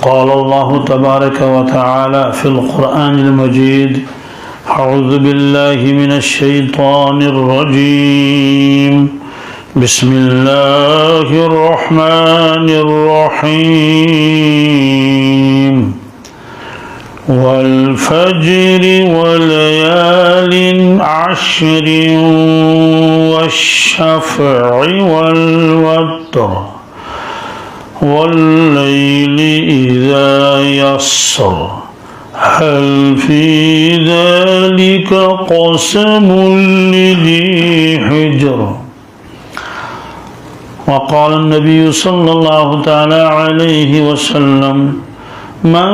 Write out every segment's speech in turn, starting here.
قال الله تبارك وتعالى في القرآن المجيد أعوذ بالله من الشيطان الرجيم بسم الله الرحمن الرحيم والفجر وليال عشر والشفع والوتر والليل إذا يسر هل في ذلك قسم لذي حجر وقال النبي صلى الله تعالى عليه وسلم من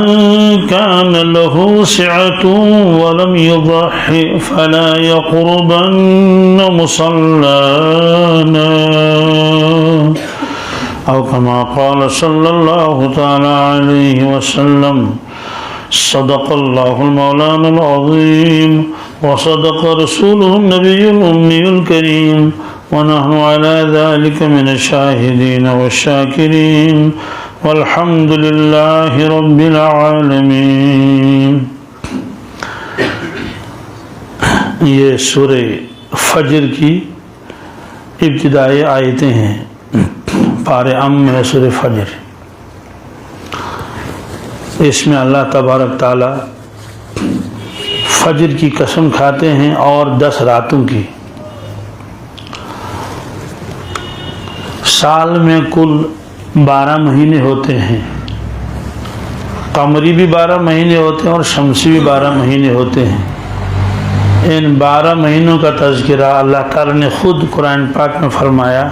كان له سعة ولم يضحي فلا يقربن مصلانا أو كما قال صلى الله تعالى عليه وسلم صدق الله المولانا العظيم وصدق رسوله النبي الأمي الكريم ونحن على ذلك من الشاهدين والشاكرين والحمد لله رب العالمين. یہ سورہ فجر کی ابتدائی آیتیں ہیں. پارے میں ہے سورہ فجر. اس میں اللہ تبارک تعالی فجر کی قسم کھاتے ہیں اور 10 راتوں کی. سال میں کل 12 مہینے ہوتے ہیں. قمری بھی 12 مہینے ہوتے ہیں اور شمسی بھی 12 مہینے ہوتے ہیں. ان 12 مہینوں کا تذکرہ اللہ تعالی نے خود قرآن پاک میں فرمایا.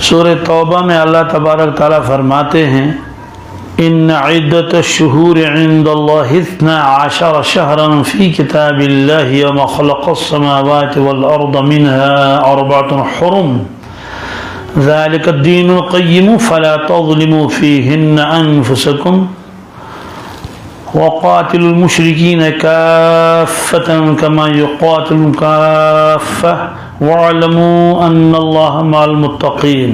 سورہ توبہ میں اللہ تبارک تعالی فرماتے ہیں ان عدت الشہور عند اللہ 12 شہرا فی کتاب اللہ یوم خلق السماوات والارض منها 4 حرم ذلك الدین القیم فلا تظلموا فیہن انفسکم وقاتلوا المشرکین کافة كما يقاتلون کافة وَاعْلَمُوا أَنَّ اللَّهَ مَعَ الْمُتَّقِينَ.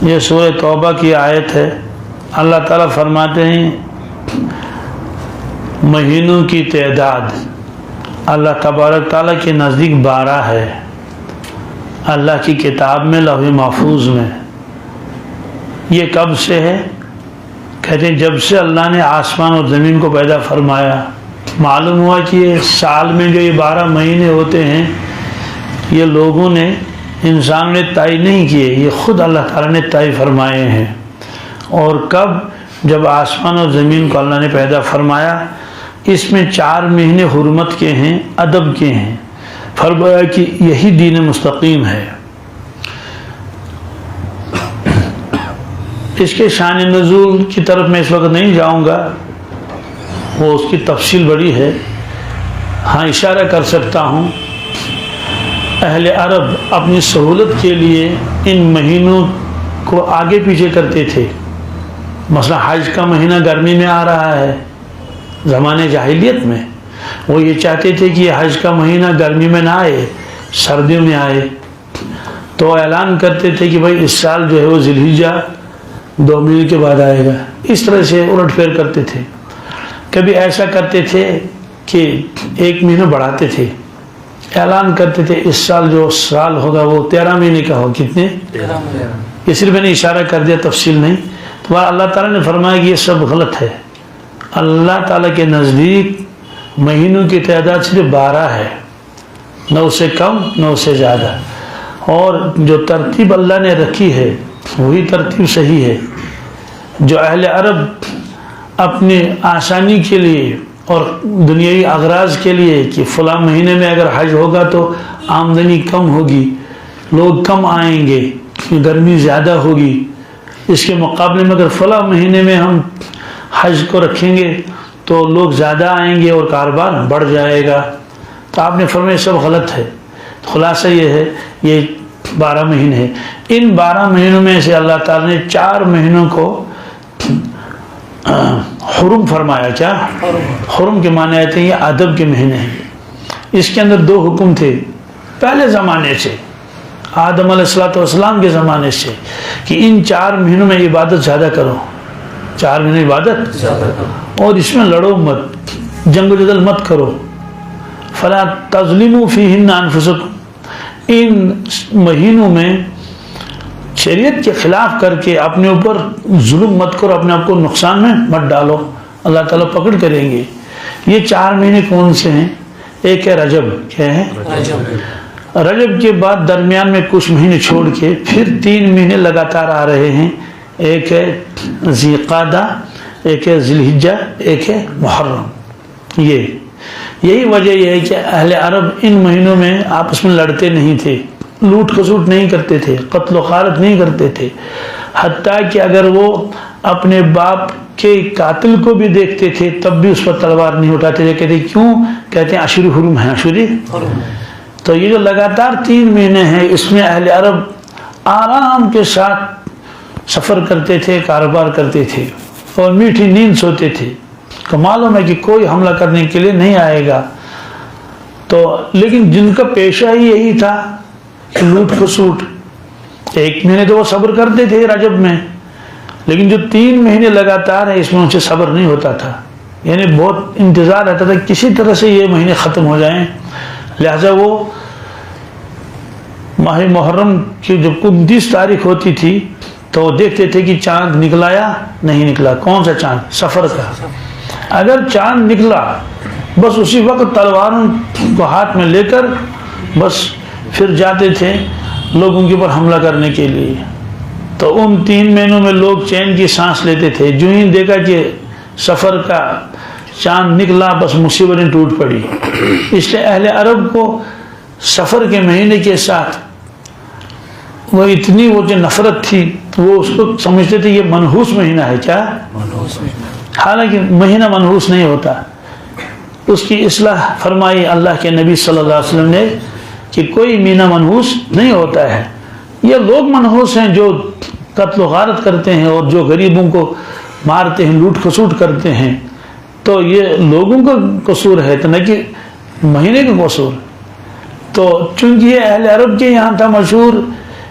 یہ سورہ توبہ کی آیت ہے. اللہ تعالیٰ فرماتے ہیں مہینوں کی تعداد اللہ تبارک تعالیٰ کے نزدیک 12 ہے. اللہ کی کتاب میں لوح محفوظ میں. یہ کب سے ہے؟ کہتے ہیں جب سے اللہ نے آسمان اور زمین کو پیدا فرمایا. معلوم ہوا کہ یہ سال میں جو یہ 12 مہینے ہوتے ہیں یہ لوگوں نے انسان نے طے نہیں کیے، یہ خود اللہ تعالیٰ نے طے فرمائے ہیں. اور کب؟ جب آسمان اور زمین کو اللہ نے پیدا فرمایا. اس میں 4 مہینے حرمت کے ہیں، ادب کے ہیں. فرمایا کہ یہی دین مستقیم ہے. اس کے شان نزول کی طرف میں اس وقت نہیں جاؤں گا، وہ اس کی تفصیل بڑی ہے. ہاں اشارہ کر سکتا ہوں اہل عرب اپنی سہولت کے لیے ان مہینوں کو آگے پیچھے کرتے تھے. مثلا حج کا مہینہ گرمی میں آ رہا ہے زمانے جاہلیت میں، وہ یہ چاہتے تھے کہ یہ حج کا مہینہ گرمی میں نہ آئے، سردیوں میں آئے. تو اعلان کرتے تھے کہ بھائی اس سال جو ہے وہ ذی الحجہ 2 مہینے کے بعد آئے گا. اس طرح سے الٹ پھیر کرتے تھے. کبھی ایسا کرتے تھے کہ 1 مہینہ بڑھاتے تھے، اعلان کرتے تھے اس سال جو سال ہوگا وہ 13 مہینے کا ہو. کتنے؟ 13. یہ صرف میں نے اشارہ کر دیا، تفصیل نہیں. تو اللہ تعالیٰ نے فرمایا کہ یہ سب غلط ہے. اللہ تعالیٰ کے نزدیک مہینوں کی تعداد صرف 12 ہے، نہ اس سے کم نہ اس سے زیادہ. اور جو ترتیب اللہ نے رکھی ہے وہی ترتیب صحیح ہے. جو اہل عرب اپنی آسانی کے لیے اور دنیاوی اغراض کے لیے کہ فلاں مہینے میں اگر حج ہوگا تو آمدنی کم ہوگی، لوگ کم آئیں گے، گرمی زیادہ ہوگی، اس کے مقابلے میں اگر فلاں مہینے میں ہم حج کو رکھیں گے تو لوگ زیادہ آئیں گے اور کاروبار بڑھ جائے گا. تو آپ نے فرمایا سب غلط ہے. خلاصہ یہ ہے یہ 12 مہینے ہیں. ان 12 مہینوں میں سے اللہ تعالیٰ نے 4 مہینوں کو حرم فرمایا. کیا حرم کے معنی آتے ہیں یہ ادب کے مہینے ہیں. اس کے اندر 2 حکم تھے پہلے زمانے سے. آدم علیہ السلام کے زمانے سے کہ ان 4 مہینوں میں عبادت زیادہ کرو، 4 مہینے عبادت زیادہ کرو اور اس میں لڑو مت، جنگ و جدل مت کرو. فلا تظلموا فیہن انفسکم، ان مہینوں میں شریعت کے خلاف کر کے اپنے اوپر ظلم مت کرو، اپنے آپ کو نقصان میں مت ڈالو، اللہ تعالیٰ پکڑ کریں گے. یہ 4 مہینے کون سے ہیں؟ ایک ہے رجب، کیا ہے رجب کے بعد درمیان میں کچھ مہینے چھوڑ کے پھر 3 مہینے لگاتار آ رہے ہیں. ایک ہے ذی قعدہ، ایک ہے ذی الحجہ، ایک ہے محرم. یہی وجہ یہ ہے کہ اہل عرب ان مہینوں میں آپس میں لڑتے نہیں تھے، لوٹ کھسوٹ نہیں کرتے تھے، قتل و غارت نہیں کرتے تھے. حتیٰ کہ اگر وہ اپنے باپ کے قاتل کو بھی دیکھتے تھے تب بھی اس پر تلوار نہیں اٹھاتے تھے. کہتے کیوں؟ کہتے ہیں اشہر حرم ہے، اشہر. تو یہ جو لگاتار 3 مہینے ہیں اس میں اہل عرب آرام کے ساتھ سفر کرتے تھے، کاروبار کرتے تھے اور میٹھی نیند سوتے تھے. تو معلوم ہے کہ کوئی حملہ کرنے کے لیے نہیں آئے گا. تو لیکن جن کا پیشہ ہی یہی تھا کہ لوٹ کھسوٹ، 1 مہینے تو وہ صبر کرتے تھے رجب میں، لیکن جو 3 مہینے لگاتار ہیں اس میں ان سے صبر نہیں ہوتا تھا. یعنی بہت انتظار رہتا تھا کسی طرح سے یہ مہینے ختم ہو جائیں. لہذا وہ ماہ محرم کی جب 29 تاریخ ہوتی تھی تو وہ دیکھتے تھے کہ چاند نکلا یا نہیں نکلا. کون سا چاند؟ سفر کا. اگر چاند نکلا بس اسی وقت تلواروں کو ہاتھ میں لے کر بس پھر جاتے تھے لوگوں کے اوپر حملہ کرنے کے لیے. تو ان 3 مہینوں میں لوگ چین کی سانس لیتے تھے. جو ہی دیکھا کہ سفر کا چاند نکلا بس مصیبتیں ٹوٹ پڑی. اس لیے اہل عرب کو سفر کے مہینے کے ساتھ وہ اتنی وہ جو نفرت تھی، وہ اس کو سمجھتے تھے یہ منحوس مہینہ ہے. کیا؟ حالانکہ مہینہ منحوس نہیں ہوتا. اس کی اصلاح فرمائی اللہ کے نبی صلی اللہ علیہ وسلم نے کہ کوئی مہینہ منحوس نہیں ہوتا ہے. یہ لوگ منحوس ہیں جو قتل و غارت کرتے ہیں اور جو غریبوں کو مارتے ہیں، لوٹ کھسوٹ کرتے ہیں. تو یہ لوگوں کا قصور ہے تو نہ کہ مہینے کا قصور. تو چونکہ یہ اہل عرب کے یہاں تھا مشہور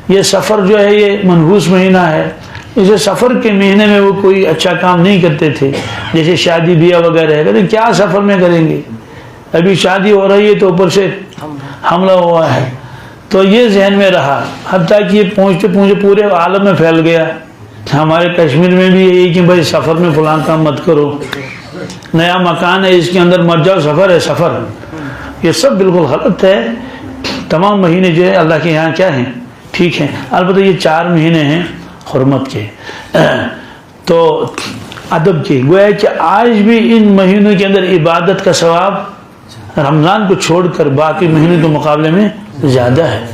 یہ سفر جو ہے یہ منحوس مہینہ ہے، اسے سفر کے مہینے میں وہ کوئی اچھا کام نہیں کرتے تھے. جیسے شادی بیاہ وغیرہ ہے، کہتے کیا سفر میں کریں گے، ابھی شادی ہو رہی ہے تو اوپر سے حملہ ہوا ہے. تو یہ ذہن میں رہا، حتیٰ کہ یہ پہنچتے پہنچتے پورے عالم میں پھیل گیا. ہمارے کشمیر میں بھی یہی کہ بھائی سفر میں فلاں کام مت کرو، نیا مکان ہے اس کے اندر مت جاؤ، سفر ہے سفر. یہ سب بالکل غلط ہے. تمام مہینے جو ہے اللہ کے یہاں کیا ہیں؟ ٹھیک ہیں. البتہ یہ 4 مہینے ہیں حرمت کے، تو ادب کے. گویا کہ آج بھی ان مہینوں کے اندر عبادت کا ثواب رمضان کو چھوڑ کر باقی مہینوں کے مقابلے میں زیادہ ہے.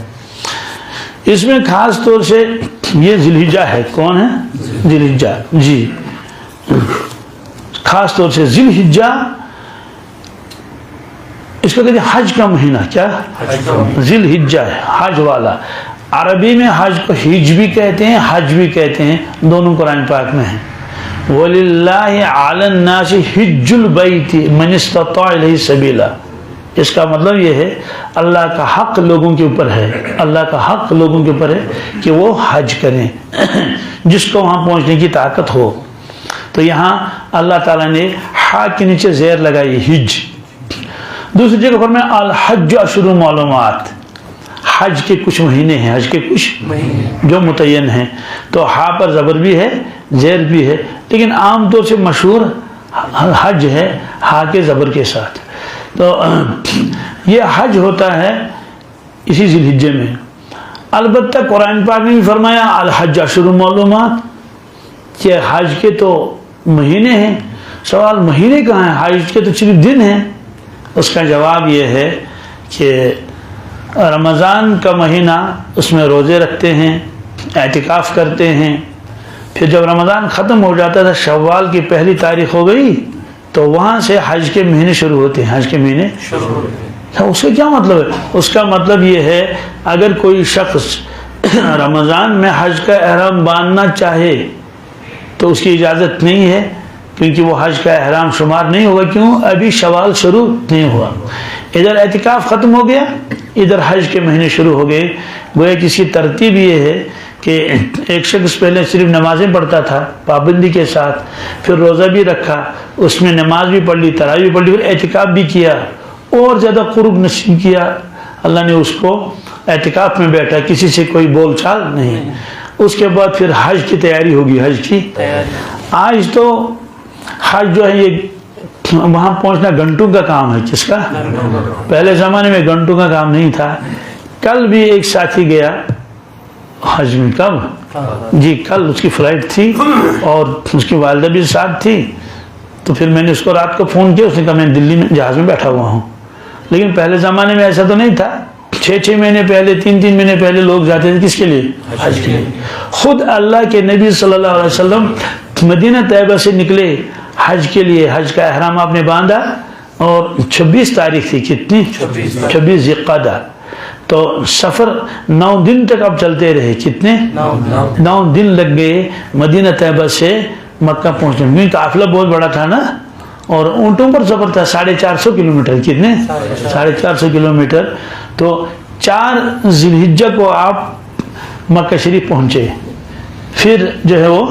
اس میں خاص طور سے یہ ذی الحجہ ہے. کون ہے؟ ذی الحجہ. جی خاص طور سے ذی الحجہ اس کو کہتے ہیں حج کا مہینہ. کیا؟ ذی الحجہ ہے حج والا. عربی میں حج کو حج بھی کہتے ہیں حج بھی کہتے ہیں، دونوں قرآن پاک میں ہیں. وَلِلَّهِ عَلَى النَّاسِ حِجُّ الْبَيْتِ مَنِ اسْتَطَاعَ إِلَيْهِ سَبِيلًا. اس کا مطلب یہ ہے اللہ کا حق لوگوں کے اوپر ہے، اللہ کا حق لوگوں کے اوپر ہے کہ وہ حج کریں جس کو وہاں پہنچنے کی طاقت ہو. تو یہاں اللہ تعالیٰ نے ہا کے نیچے زیر لگائی حج. دوسری جگہ پر میں الحج اشہر معلومات، حج کے کچھ مہینے ہیں، حج کے کچھ جو متعین ہیں. تو ہا پر زبر بھی ہے زیر بھی ہے، لیکن عام طور سے مشہور حج ہے ہا کے زبر کے ساتھ. تو یہ حج ہوتا ہے اسی ذی الحجہ میں. البتہ قرآن پاک نے بھی فرمایا الحج اشہر معلومات کہ حج کے تو مہینے ہیں. سوال مہینے کہاں ہیں؟ حج کے تو صرف دن ہیں. اس کا جواب یہ ہے کہ رمضان کا مہینہ اس میں روزے رکھتے ہیں، اعتکاف کرتے ہیں. پھر جب رمضان ختم ہو جاتا تھا، شوال کی پہلی تاریخ ہو گئی تو وہاں سے حج کے مہینے شروع ہوتے ہیں. حج کے مہینے اس کا کیا مطلب ہے؟ اس کا مطلب یہ ہے اگر کوئی شخص رمضان میں حج کا احرام باندھنا چاہے تو اس کی اجازت نہیں ہے. کیونکہ وہ حج کا احرام شمار نہیں ہوگا. کیوں؟ ابھی شوال شروع نہیں ہوا. ادھر اعتکاف ختم ہو گیا, ادھر حج کے مہینے شروع ہو گئے. گویا کہ اس کی ترتیب یہ ہے کہ ایک شخص پہلے صرف نمازیں پڑھتا تھا پابندی کے ساتھ, پھر روزہ بھی رکھا, اس میں نماز بھی پڑھ لی, تراویح بھی پڑھ لی, پھر اعتکاف بھی کیا, اور زیادہ قرب نصیب کیا اللہ نے اس کو. اعتکاف میں بیٹھا, کسی سے کوئی بول چال نہیں. اس کے بعد پھر حج کی تیاری ہوگی. حج کی آج تو حج جو ہے یہ وہاں پہنچنا گھنٹوں کا کام ہے. کس کا؟ پہلے زمانے میں گھنٹوں کا کام نہیں تھا. کل بھی ایک ساتھی گیا حج میں. کب؟ جی کل اس کی فلائٹ تھی اور اس کی والدہ بھی ساتھ تھی. تو پھر میں نے اس کو رات کو فون کیا, اس نے کہا میں دلی میں جہاز میں بیٹھا ہوا ہوں. لیکن پہلے زمانے میں ایسا تو نہیں تھا. 6 مہینے پہلے, 3 مہینے پہلے لوگ جاتے تھے. کس کے لیے؟ حج کے لیے. خود اللہ کے نبی صلی اللہ علیہ وسلم مدینہ طیبہ سے نکلے حج کے لیے. حج کا احرام آپ نے باندھا اور 26 تاریخ تھی. کتنی؟ 26 ذوالقعدہ. تو سفر 9 دن تک اب چلتے رہے. کتنے؟ 9 دن لگ گئے مدینہ طیبہ سے مکہ پہنچنے میں. کیونکہ قافلہ بہت بڑا تھا نا, اور اونٹوں پر سفر تھا. 450 کلومیٹر. کتنے؟ 450 کلومیٹر. تو 4 ذی الحجہ کو آپ مکہ شریف پہنچے. پھر جو ہے وہ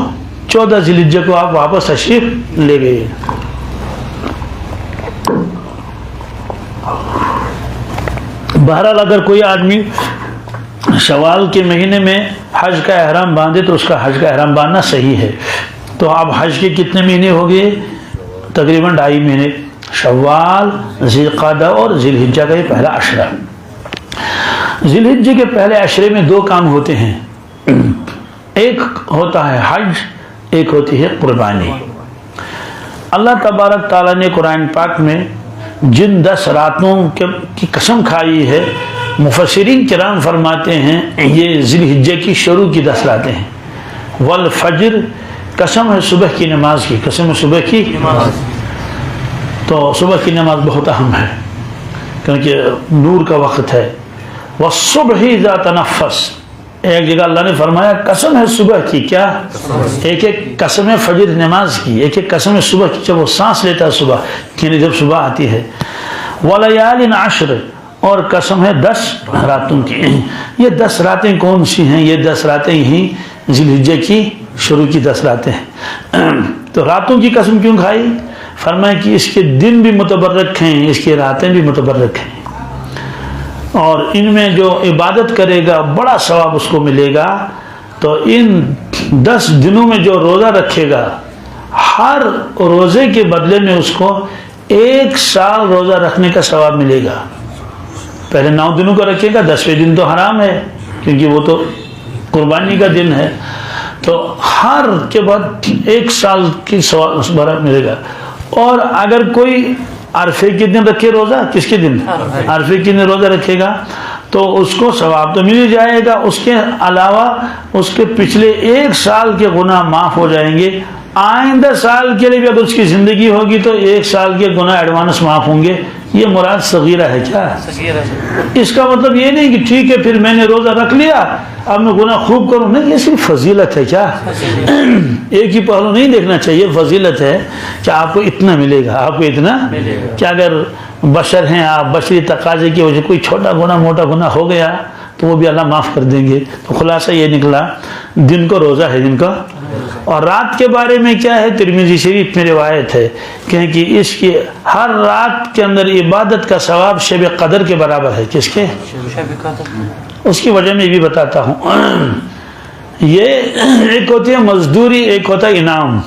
14 ذی الحجہ کو آپ واپس تشریف لے گئے. بہرحال اگر کوئی آدمی شوال کے مہینے میں حج کا احرام باندھے تو اس کا حج کا احرام باندھنا صحیح ہے. تو اب حج کے کتنے مہینے ہو گئے؟ تقریباً 2.5 مہینے. شوال, ذی القعدہ اور ذی الحجہ کا یہ پہلا عشرہ. ذی الحجہ کے پہلے عشرے میں 2 کام ہوتے ہیں. ایک ہوتا ہے حج, ایک ہوتی ہے قربانی. اللہ تبارک تعالیٰ نے قرآن پاک میں جن 10 راتوں کی قسم کھائی ہے, مفسرین کرام فرماتے ہیں یہ ذی الحجہ کی شروع کی 10 راتیں ہیں. والفجر, قسم ہے صبح کی نماز کی. قسم ہے صبح کی نماز. تو صبح کی نماز بہت اہم ہے کیونکہ نور کا وقت ہے. والصبح اذا تنفس, ایک جگہ اللہ نے فرمایا قسم ہے صبح کی. کیا؟ ایک قسم ہے فجر نماز کی, ایک قسم ہے صبح کی, جب وہ سانس لیتا ہے صبح, یعنی جب صبح آتی ہے. ولیال عشر, اور قسم ہے 10 راتوں کی. یہ 10 راتیں کون سی ہیں؟ یہ 10 راتیں ہی ذی الحجہ کی شروع کی 10 راتیں ہیں. تو راتوں کی قسم کیوں کھائی؟ فرمایا کہ اس کے دن بھی متبرک ہیں, اس کی راتیں بھی متبرک ہیں, اور ان میں جو عبادت کرے گا بڑا ثواب اس کو ملے گا. تو ان 10 دنوں میں جو روزہ رکھے گا, ہر روزے کے بدلے میں اس کو 1 سال روزہ رکھنے کا ثواب ملے گا. پہلے 9 دنوں کا رکھے گا, 10ویں دن تو حرام ہے کیونکہ وہ تو قربانی کا دن ہے. تو ہر کے بعد 1 سال کی ثواب ملے گا. اور اگر کوئی عرفے کے دن رکھے روزہ, کس کے دن؟ عرفے کے دن روزہ رکھے گا تو اس کو ثواب تو مل جائے گا, اس کے علاوہ اس کے پچھلے 1 سال کے گناہ معاف ہو جائیں گے. آئندہ سال کے لیے بھی اگر اس کی زندگی ہوگی تو 1 سال کے گناہ ایڈوانس معاف ہوں گے. یہ مراد صغیرہ ہے. کیا؟ اس کا مطلب یہ نہیں کہ ٹھیک ہے پھر میں نے روزہ رکھ لیا اب میں گناہ خوب کروں. نہیں, یہ صرف فضیلت ہے. کیا؟ ایک ہی پہلو نہیں دیکھنا چاہیے. فضیلت ہے کہ آپ کو اتنا ملے گا, آپ کو اتنا کہ اگر بشر ہیں آپ, بشری تقاضے کی وجہ کوئی چھوٹا گناہ موٹا گناہ ہو گیا تو وہ بھی اللہ معاف کر دیں گے. تو خلاصہ یہ نکلا دن کو روزہ ہے دن کا. اور رات کے بارے میں کیا ہے؟ ترمذی شریف میں روایت ہے کہ اس کی ہر رات کے اندر عبادت کا ثواب شب قدر کے برابر ہے. کس کے؟ اس کی وجہ میں بھی بتاتا ہوں. یہ ایک ہوتی ہے مزدوری, ایک ہوتا ہے انعام.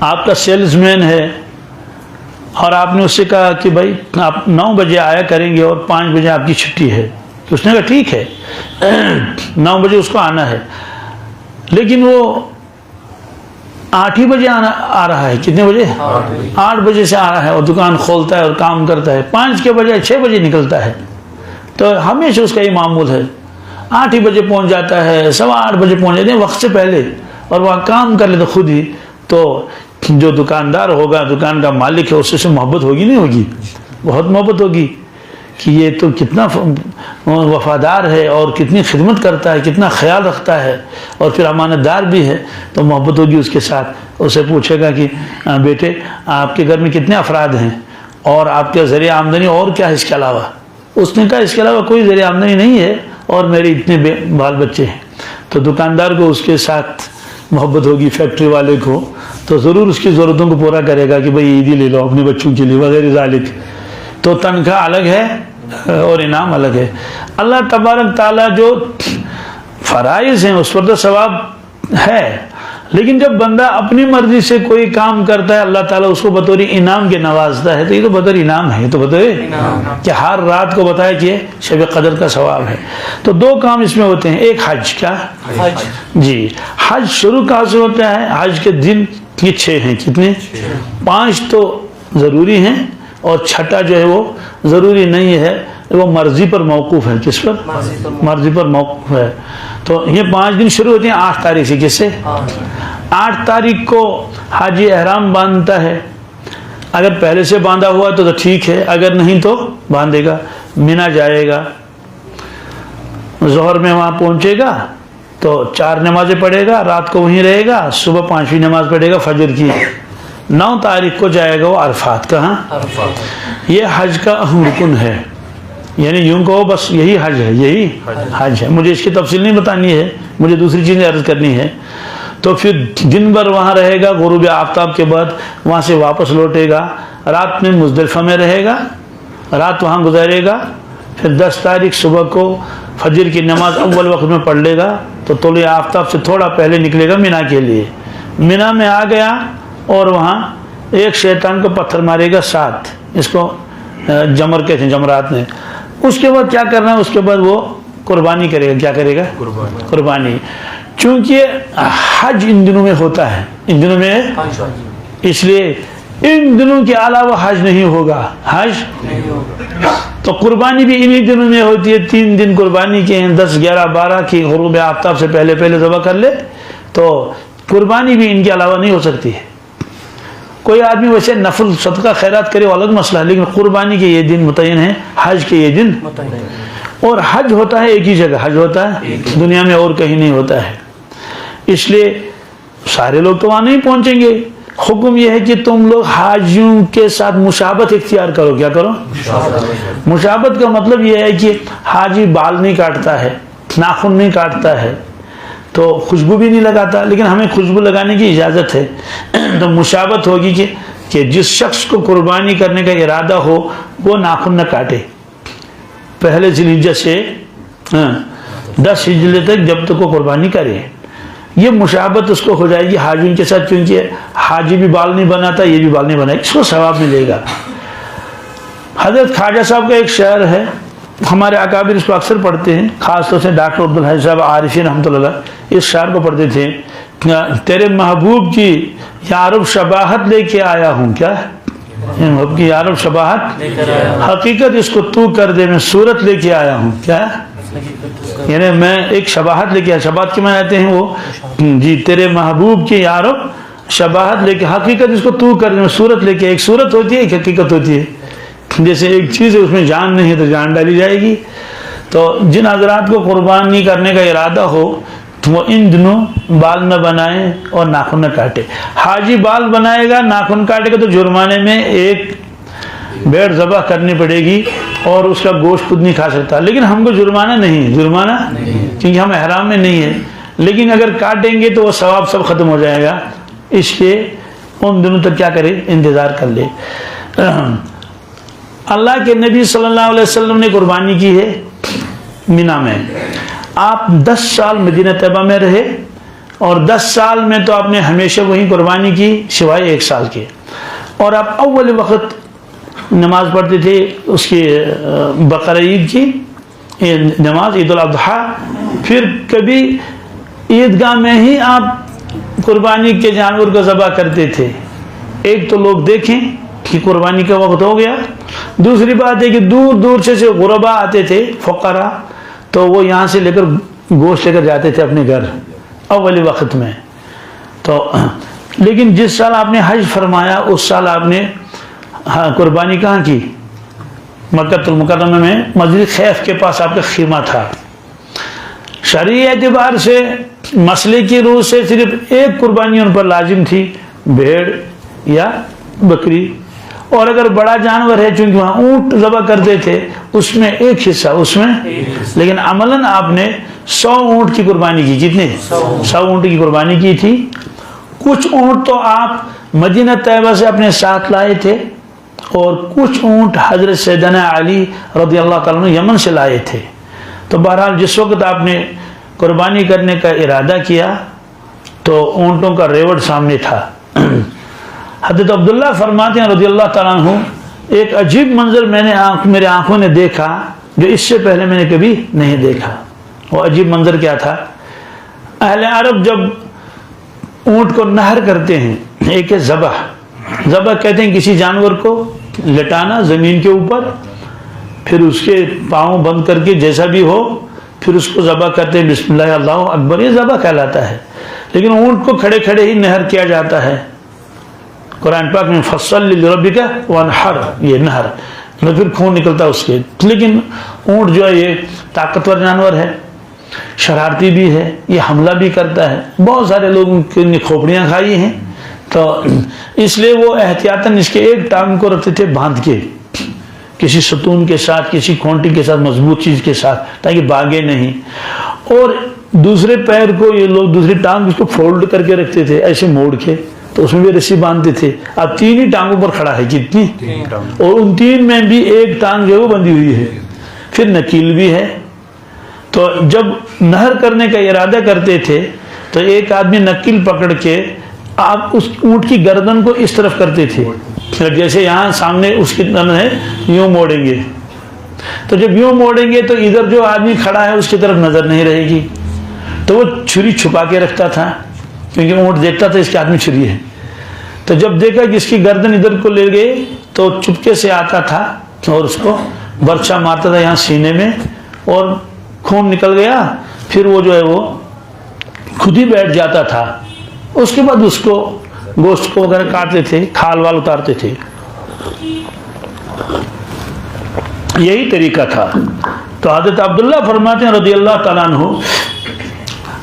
آپ کا سیلز مین ہے اور آپ نے اس سے کہا کہ بھائی آپ 9 بجے آیا کریں گے اور 5 بجے آپ کی چھٹی ہے. تو اس نے کہا ٹھیک ہے 9 بجے اس کو آنا ہے, لیکن وہ 8 ہی بجے آ رہا ہے. کتنے بجے؟ 8 بجے سے آ رہا ہے اور دکان کھولتا ہے اور کام کرتا ہے. 5 کے بجائے 6 بجے نکلتا ہے. تو ہمیشہ اس کا یہ معمول ہے 8 ہی بجے پہنچ جاتا ہے, 8:15 بجے پہنچ جاتے ہیں وقت سے پہلے, اور وہاں کام کر لیتا خود ہی. تو جو دکاندار ہوگا, دکان کا مالک ہے, اس سے محبت ہوگی نہیں ہوگی؟ بہت محبت ہوگی کہ یہ تو کتنا وفادار ہے اور کتنی خدمت کرتا ہے، کتنا خیال رکھتا ہے اور پھر امانت دار بھی ہے، تو محبت ہوگی اس کے ساتھ۔ اسے پوچھے گا کہ بیٹے آپ کے گھر میں کتنے افراد ہیں اور آپ کے ذریعہ آمدنی اور کیا ہے اس کے علاوہ؟ اس نے کہا اس کے علاوہ کوئی ذریعہ آمدنی نہیں ہے اور میرے اتنے بال بچے ہیں۔ تو دکاندار کو اس کے ساتھ محبت ہوگی، فیکٹری والے کو تو ضرور اس کی ضرورتوں کو پورا کرے گا کہ بھئی عیدی لے لو اپنے بچوں کے لیے وغیرہ ذالک۔ تو تنخواہ الگ ہے اور انعام الگ ہے۔ اللہ تبارک تعالیٰ جو فرائض ہیں اس پر تو ثواب ہے، لیکن جب بندہ اپنی مرضی سے کوئی کام کرتا ہے اللہ تعالیٰ اس کو بطور انعام کے نوازتا ہے، تو یہ تو بطور انعام ہے، یہ تو بطور کہ ہر رات کو بتایا کہ شب قدر کا ثواب ہے۔ تو دو کام اس میں ہوتے ہیں، ایک حج، کیا حج؟ جی، حج شروع کہاں سے ہوتا ہے؟ حج کے دن یہ 6 ہیں، کتنے؟ 5 تو ضروری ہیں اور چھٹا جو ہے وہ ضروری نہیں ہے، وہ مرضی پر موقوف ہے۔ کس پر؟ مرضی پر موقوف ہے۔ تو یہ 5 دن شروع ہوتے ہیں 8 تاریخ سے۔ کس سے؟ 8 تاریخ کو حاجی احرام باندھتا ہے، اگر پہلے سے باندھا ہوا تو ٹھیک ہے، اگر نہیں تو باندھے گا، مینا جائے گا، ظہر میں وہاں پہنچے گا تو 4 نمازیں پڑھے گا، رات کو وہیں رہے گا، صبح 5ویں نماز پڑھے گا فجر کی۔ 9 تاریخ کو جائے گا وہ عرفات۔ کہاں؟ یہ حج کا اہم رکن ہے، یعنی یوں کہو بس یہی حج ہے، یہی حج ہے۔ مجھے اس کی تفصیل نہیں بتانی ہے، مجھے دوسری چیزیں عرض کرنی ہے۔ تو پھر دن بھر وہاں رہے گا، غروب آفتاب کے بعد وہاں سے واپس لوٹے گا، رات میں مزدلفہ میں رہے گا، رات وہاں گزارے گا، پھر 10 تاریخ صبح کو فجر کی نماز اول وقت میں پڑھ لے گا، تو طلوع آفتاب سے تھوڑا پہلے نکلے گا مینا کے لیے۔ مینا میں آ گیا اور وہاں ایک شیطان کو پتھر مارے گا 7، اس کو جمر کہتے ہیں، جمرات میں۔ اس کے بعد کیا کرنا ہے؟ اس کے بعد وہ قربانی کرے گا۔ کیا کرے گا؟ قربانی۔ چونکہ حج ان دنوں میں ہوتا ہے، ان دنوں میں، اس لیے ان دنوں کے علاوہ حج نہیں ہوگا، حج تو قربانی بھی انہی دنوں میں ہوتی ہے۔ 3 دن قربانی کے ہیں، 10 11 12 کی غروب آفتاب سے پہلے ذبح کر لے تو قربانی بھی ان کے علاوہ نہیں ہو سکتی ہے۔ کوئی آدمی ویسے نفل صدقہ خیرات کرے وہ الگ مسئلہ ہے، لیکن قربانی کے یہ دن متعین ہیں، حج کے یہ دن متعین ہیں۔ اور حج ہوتا ہے ایک ہی جگہ، حج ہوتا ہے دنیا میں اور کہیں نہیں ہوتا ہے، اس لیے سارے لوگ تو وہاں نہیں پہنچیں گے۔ حکم یہ ہے کہ تم لوگ حاجیوں کے ساتھ مشابہت اختیار کرو۔ کیا کرو؟ مشابہت کا مطلب یہ ہے کہ حاجی بال نہیں کاٹتا ہے، ناخن نہیں کاٹتا ہے، تو خوشبو بھی نہیں لگاتا، لیکن ہمیں خوشبو لگانے کی اجازت ہے۔ تو مشابہت ہوگی کہ جس شخص کو قربانی کرنے کا ارادہ ہو وہ ناخن نہ کاٹے پہلے ذی الحجہ سے 10 ہجری تک، جب تک وہ قربانی کرے۔ یہ مشابہت اس کو ہو جائے گی حاجیوں کے ساتھ، کیونکہ حاجی بھی بال نہیں بناتا، یہ بھی بال نہیں بنائے، اس کو ثواب ملے گا۔ حضرت خواجہ صاحب کا ایک شعر ہے، ہمارے اکابر اس کو اکثر پڑھتے ہیں، خاص طور سے ڈاکٹر عبدالحی صاحب عارفی رحمۃ اللہ اس شعر کو پڑھتے تھے، تیرے محبوب کی یارب شباہت لے کے آیا ہوں۔ کیا محبوب کی یارب شباہت، حقیقت اس کو تو کر دے، میں صورت لے کے آیا ہوں۔ کیا یعنی میں ایک شباہت لے کے آیا، شباہت کے معنی آتے ہیں وہ جی تیرے محبوب کی یارب شباہت لے کے، حقیقت اس کو تو کر دے، میں صورت لے کے۔ ایک صورت ہوتی ہے، ایک حقیقت ہوتی ہے۔ جیسے ایک چیز ہے اس میں جان نہیں ہے تو جان ڈالی جائے گی۔ تو جن حضرات کو قربانی کرنے کا ارادہ ہو وہ ان دنوں بال نہ بنائیں اور ناخن نہ کاٹے۔ حاجی بال بنائے گا، ناخن کاٹے گا تو جرمانے میں ایک بھیڑ ذبح کرنی پڑے گی اور اس کا گوشت خود نہیں کھا سکتا، لیکن ہم کو جرمانہ نہیں، جرمانہ کیونکہ ہم احرام میں نہیں ہیں، لیکن اگر کاٹیں گے تو وہ ثواب سب ختم ہو جائے گا، اس لیے ان دنوں تک کیا کرے؟ انتظار کر لے۔ اللہ کے نبی صلی اللہ علیہ وسلم نے قربانی کی ہے مینا میں۔ آپ 10 سال مدینہ طیبہ میں رہے اور 10 سال میں تو آپ نے ہمیشہ وہیں قربانی کی سوائے 1 سال کے، اور آپ اول وقت نماز پڑھتے تھے اس کی بقرہ عید کی نماز، عید الاضحیٰ، پھر کبھی عیدگاہ میں ہی آپ قربانی کے جانور کو ذبح کرتے تھے۔ ایک تو لوگ دیکھیں کہ قربانی کا وقت ہو گیا، دوسری بات ہے کہ دور دور سے غربا آتے تھے، فقراء، تو وہ یہاں سے لے کر گوشت لے کر جاتے تھے اپنے گھر اول وقت میں۔ تو لیکن جس سال آپ نے حج فرمایا اس سال آپ نے قربانی کہاں کی؟ مکہ المکرمہ میں مسجد خیف کے پاس آپ کا خیمہ تھا. شرعی اعتبار سے مسئلے کی روح سے صرف ایک قربانی ان پر لازم تھی، بھیڑ یا بکری، اور اگر بڑا جانور ہے چونکہ وہاں اونٹ ذبح کرتے تھے اس میں ایک حصہ اس میں، لیکن عملاً آپ نے 100 اونٹ کی قربانی کی. کتنے؟ 100 اونٹ کی قربانی کی تھی. کچھ اونٹ تو آپ مدینہ طیبہ سے اپنے ساتھ لائے تھے اور کچھ اونٹ حضرت سیدنا علی رضی اللہ تعالیٰ عنہ یمن سے لائے تھے. تو بہرحال جس وقت آپ نے قربانی کرنے کا ارادہ کیا تو اونٹوں کا ریوڑ سامنے تھا. حضرت عبداللہ فرماتے ہیں رضی اللہ تعالیٰ عنہ، ایک عجیب منظر میں نے میرے آنکھوں نے دیکھا جو اس سے پہلے میں نے کبھی نہیں دیکھا. وہ عجیب منظر کیا تھا؟ اہل عرب جب اونٹ کو نہر کرتے ہیں، ایک ہے ذبح کہتے ہیں کسی جانور کو لٹانا زمین کے اوپر، پھر اس کے پاؤں بند کر کے جیسا بھی ہو پھر اس کو ذبح کرتے ہیں، بسم اللہ اللہ اکبر، یہ ذبح کہلاتا ہے. لیکن اونٹ کو کھڑے کھڑے ہی نہر کیا جاتا ہے. قرآن پاک میں فصل لربک وانحر، یہ نہر میں پھر خون نکلتا اس کے. لیکن اونٹ جو ہے یہ طاقتور جانور ہے، شرارتی بھی ہے، یہ حملہ بھی کرتا ہے. بہت سارے لوگوں کی کھوپڑیاں کھائی ہیں، تو اس لیے وہ احتیاطاً اس کے ایک ٹانگ کو رکھتے تھے باندھ کے کسی ستون کے ساتھ، کسی کھونٹی کے ساتھ، مضبوط چیز کے ساتھ، تاکہ بھاگے نہیں. اور دوسرے پیر کو یہ لوگ دوسری ٹانگ اس کو فولڈ کر کے رکھتے تھے ایسے موڑ کے، تو اس میں بھی رسی باندھتے تھے. اب 3 ہی ٹانگوں پر کھڑا ہے، کتنی؟ اور ان 3 میں بھی ایک ٹانگ جو ہے وہ بندھی ہوئی ہے. پھر نکیل بھی ہے. تو جب نہر کرنے کا ارادہ کرتے تھے تو ایک آدمی نکیل پکڑ کے آپ اس اونٹ کی گردن کو اس طرف کرتے تھے، جیسے یہاں سامنے اس کی گردن ہے، یوں موڑیں گے. تو جب یوں موڑیں گے تو ادھر جو آدمی کھڑا ہے اس کی طرف نظر نہیں رہے گی. تو وہ چھری چھپا کے رکھتا تھا کیونکہ اونٹ دیکھتا تھا اس کے ہاتھ میں چھری ہے. تو جب دیکھا کہ اس کی گردن ادھر کو لے گئے تو چپکے سے آتا تھا اور اس کو برچہ مارتا تھا یہاں سینے میں، اور خون نکل گیا پھر وہ جو ہے وہ خود ہی بیٹھ جاتا تھا. اس کے بعد اس کو گوشت کو وغیرہ کاٹتے تھے، کھال وال اتارتے تھے. یہی طریقہ تھا. تو حضرت عبداللہ فرماتے ہیں رضی اللہ تعالیٰ عنہ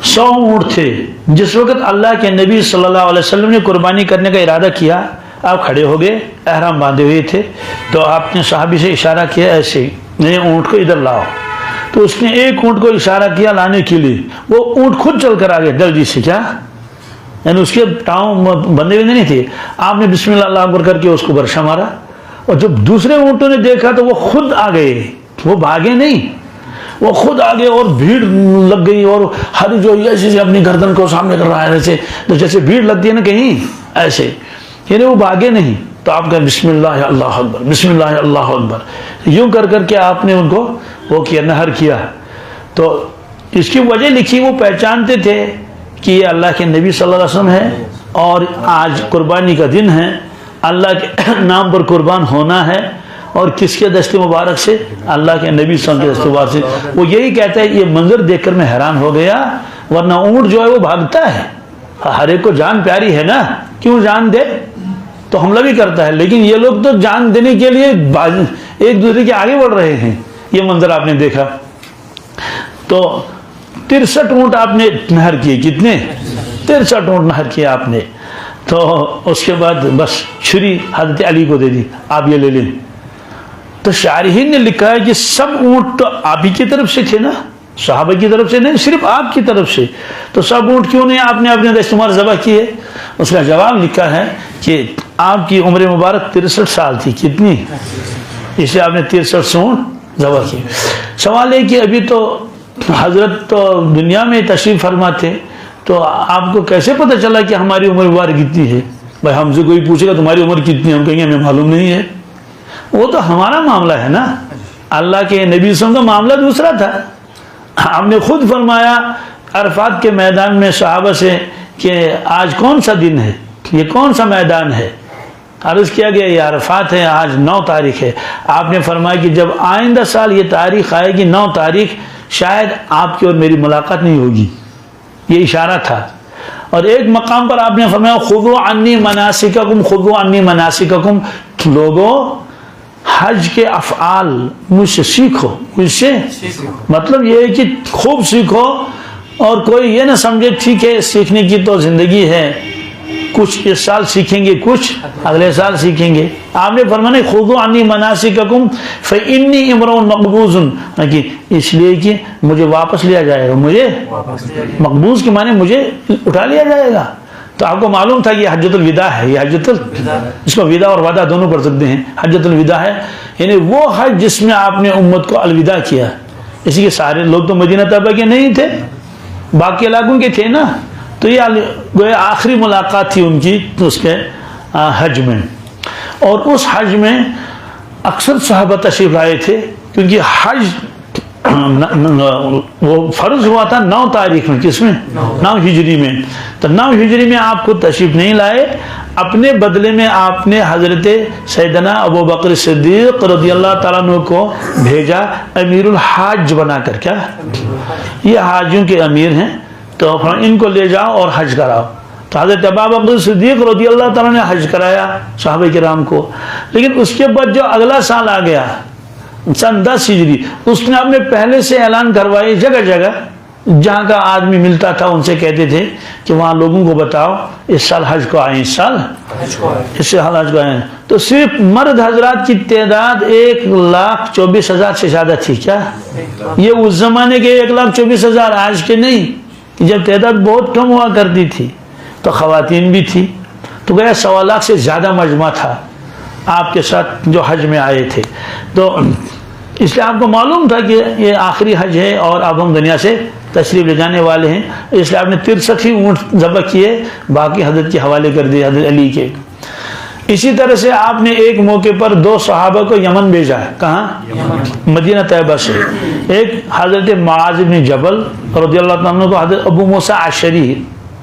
100 اونٹ تھے. جس وقت اللہ کے نبی صلی اللہ علیہ وسلم نے قربانی کرنے کا ارادہ کیا، آپ کھڑے ہو گئے، احرام باندھے ہوئے تھے، تو آپ نے صحابی سے اشارہ کیا ایسے اونٹ کو ادھر لاؤ. تو اس نے ایک اونٹ کو اشارہ کیا لانے کے لیے، وہ اونٹ خود چل کر آ گیا جلدی سے. کیا یعنی اس کے ٹاؤں بندے ہوئے نہیں تھے. آپ نے بسم اللہ اللہ اکبر کر کے اس کو برشا مارا، اور جب دوسرے اونٹوں نے دیکھا تو وہ خود آ گئے، وہ بھاگے نہیں، وہ خود آگے، اور بھیڑ لگ گئی. اور ہر جو ایسے اپنی گردن کو سامنے کر رہا ہے ایسے، تو جیسے بھیڑ لگتی ہے نا کہیں ایسے، یعنی وہ بھاگے نہیں. تو آپ کہیں بسم اللہ اللہ اکبر، بسم اللہ اللہ اکبر، یوں کر کر کے آپ نے ان کو وہ کیا، نہر کیا. تو اس کی وجہ لکھی، وہ پہچانتے تھے کہ یہ اللہ کے نبی صلی اللہ علیہ وسلم ہے اور آج قربانی کا دن ہے، اللہ کے نام پر قربان ہونا ہے. اور کس کے دست مبارک سے؟ اللہ کے نبی صلی اللہ علیہ وسلم کے دست مبارک سے. وہ یہی کہتا ہے، یہ منظر دیکھ کر میں حیران ہو گیا، ورنہ اونٹ جو ہے وہ بھاگتا ہے، ہر ایک کو جان پیاری ہے نا، کیوں جان دے، تو حملہ بھی کرتا ہے. لیکن یہ لوگ تو جان دینے کے لیے ایک دوسرے کے آگے بڑھ رہے ہیں. یہ منظر آپ نے دیکھا. تو 63 اونٹ آپ نے نہر کیے. کتنے؟ 63 اونٹ نہر کیے آپ نے. تو اس کے بعد بس چھری حضرت علی کو دے دی، آپ یہ لے لیں. تو شارحین نے لکھا ہے کہ سب اونٹ تو آپ ہی کی طرف سے تھے نا، صحابہ کی طرف سے نہیں، صرف آپ کی طرف سے. تو سب اونٹ کیوں نہیں آپ نے اپنے دستمار ذبح کیے؟ اس کا جواب لکھا ہے کہ آپ کی عمر مبارک 63 سال تھی. کتنی؟ اسے آپ نے 63 اونٹ ذبح کیے. سوال ہے کہ ابھی تو حضرت تو دنیا میں تشریف فرما تھے، تو آپ کو کیسے پتہ چلا کہ ہماری عمر مبارک کتنی ہے؟ بھائی ہم سے کوئی پوچھے گا تمہاری عمر کتنی ہے، ہم کہیں گے ہمیں معلوم نہیں ہے. وہ تو ہمارا معاملہ ہے نا، اللہ کے نبی صلی اللہ علیہ وسلم کا معاملہ دوسرا تھا. ہم نے خود فرمایا عرفات کے میدان میں صحابہ سے کہ آج کون سا دن ہے، یہ کون سا میدان ہے؟ عرض کیا گیا یہ عرفات ہے، آج 9 تاریخ ہے. آپ نے فرمایا کہ جب آئندہ سال یہ تاریخ آئے گی 9 تاریخ، شاید آپ کی اور میری ملاقات نہیں ہوگی. یہ اشارہ تھا. اور ایک مقام پر آپ نے فرمایا خذوا عنی مناسککم، خذوا عنی مناسککم، لوگوں حج کے افعال مجھ سے سیکھو، مجھ سے مطلب یہ ہے کہ خوب سیکھو، اور کوئی یہ نہ سمجھے ٹھیک ہے سیکھنے کی تو زندگی ہے، کچھ اس سال سیکھیں گے، کچھ اگلے سال سیکھیں گے۔ آپ نے فرمایا خذوا عنی مناسککم فانی امرؤ مقبوض، اس لیے کہ مجھے واپس لیا جائے گا، مجھے مقبوض کے معنی مجھے اٹھا لیا جائے گا۔ تو آپ کو معلوم تھا کہ یہ حجۃ الوداع ہے، یہ حجۃ اس کو ودا اور وعدہ دونوں پڑھ سکتے ہیں، حجۃ الوداع ہے، یعنی وہ حج جس میں آپ نے امت کو الوداع کیا۔ اسی کے سارے لوگ تو مدینہ طیبہ کے نہیں تھے، باقی علاقوں کے تھے نا، تو یہ گویا آخری ملاقات تھی ان کی اس کے حج میں۔ اور اس حج میں اکثر صحابہ تشریف لائے تھے، کیونکہ حج وہ فرض ہوا تھا 9 تاریخ میں، کس میں 9 ہجری میں، تو 9 ہجری میں آپ کو تشریف نہیں لائے، اپنے بدلے میں آپ نے حضرت سیدنا ابو بکر صدیق رضی اللہ تعالیٰ عنہ کو بھیجا امیر الحاج بنا کر۔ کیا یہ حاجیوں کے امیر ہیں، تو ان کو لے جاؤ اور حج کراؤ۔ تو حضرت ابو بکر صدیق رضی اللہ تعالیٰ نے حج کرایا صحابہ کرام کو، لیکن اس کے بعد جو اگلا سال آ گیا سن 10 ہجری، اس میں آپ نے پہلے سے اعلان کروائی، جگہ جگہ جہاں کا آدمی ملتا تھا ان سے کہتے تھے کہ وہاں لوگوں کو بتاؤ اس سال حج کو آئیں، اس سال حج کو آئیں۔ تو صرف مرد حضرات کی تعداد 1,24,000 سے زیادہ تھی۔ کیا یہ اس زمانے کے 1,24,000، آج کے نہیں، جب تعداد بہت کم ہوا کرتی تھی تو خواتین بھی تھی، تو گیا 1.25 لاکھ سے زیادہ مجمع تھا آپ کے ساتھ جو حج میں آئے تھے۔ تو اس لیے آپ کو معلوم تھا کہ یہ آخری حج ہے اور اب ہم دنیا سے تشریف لے جانے والے ہیں، اس لیے آپ نے 63 ہی اونٹ ذبح کیے، باقی حضرت کے حوالے کر دیے، حضرت علی کے۔ اسی طرح سے آپ نے ایک موقع پر 2 صحابہ کو یمن بھیجا ہے۔ کہاں؟ مدینہ طیبہ سے۔ ایک حضرت معاذ بن جبل رضی اللہ عنہ کو، حضرت ابو موسیٰ اشعری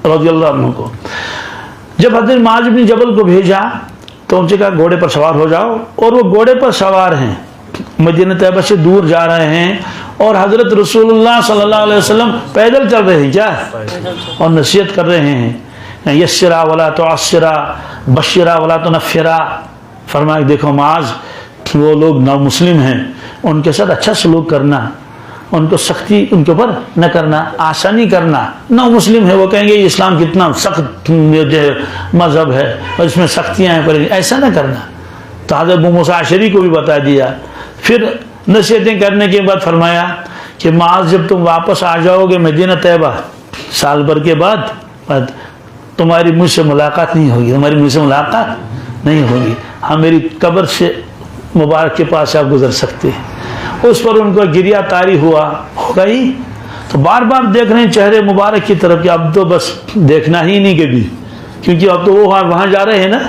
رضی اللہ عنہ کو۔ جب حضرت معاذ بن جبل کو بھیجا تو ان سے کہا گھوڑے پر سوار ہو جاؤ، اور وہ گھوڑے پر سوار ہیں، مدینہ طیبہ سے دور جا رہے ہیں، اور حضرت رسول اللہ صلی اللہ علیہ وسلم پیدل چل رہے ہیں، کیا اور نصیحت کر رہے ہیں، یسرا ولا تعسرا بشرا ولا تنفرا۔ فرمایا دیکھو معاذ، وہ لوگ نامسلم ہیں، ان کے ساتھ اچھا سلوک کرنا، ان کو سختی ان کے اوپر نہ کرنا، آسانی کرنا۔ نامسلم ہے وہ کہیں گے اسلام کتنا سخت مذہب ہے اور اس میں سختیاں ہیں، پر ایسا نہ کرنا۔ تو حضرت ابو موسیٰ اشعری کو بھی بتا دیا۔ پھر نصیحتیں کرنے کے بعد فرمایا کہ معاذ جب تم واپس آ جاؤ گے مدینہ طیبہ سال بھر کے بعد، تمہاری مجھ سے ملاقات نہیں ہوگی، ہماری مجھ سے ملاقات نہیں ہوگی، ہم میری قبر سے مبارک کے پاس سے آپ گزر سکتے ہیں۔ اس پر ان کو گریہ طاری ہوگا ہی، تو بار بار دیکھ رہے ہیں چہرے مبارک کی طرف کہ اب تو بس دیکھنا ہی نہیں کبھی، کیونکہ اب تو وہ وہاں جا رہے ہیں نا۔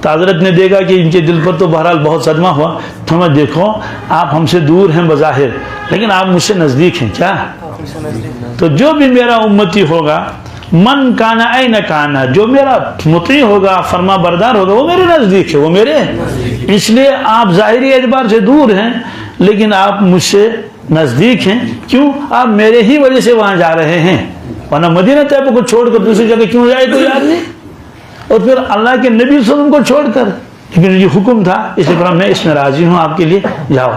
تو حضرت نے دیکھا کہ ان کے دل پر تو بہرحال بہت صدمہ ہوا، تو میں دیکھو آپ ہم سے دور ہیں بظاہر، لیکن آپ مجھ سے نزدیک ہیں۔ کیا تو جو بھی میرا امتی ہوگا، من کانا این کانا، جو میرا مطیع ہوگا، فرما بردار ہوگا، وہ میرے نزدیک ہے، وہ میرے، اس لیے آپ ظاہری اعتبار سے دور ہیں لیکن آپ مجھ سے نزدیک ہیں۔ کیوں؟ آپ میرے ہی وجہ سے وہاں جا رہے ہیں، ورنہ مدینہ طیبہ کو چھوڑ کر دوسری جگہ کیوں جائے کوئی آدمی؟ اور پھر اللہ کے نبی صلی اللہ علیہ وسلم کو چھوڑ کر، لیکن یہ حکم تھا، اس لیے میں اس میں راضی ہوں، آپ کے لیے جاؤ۔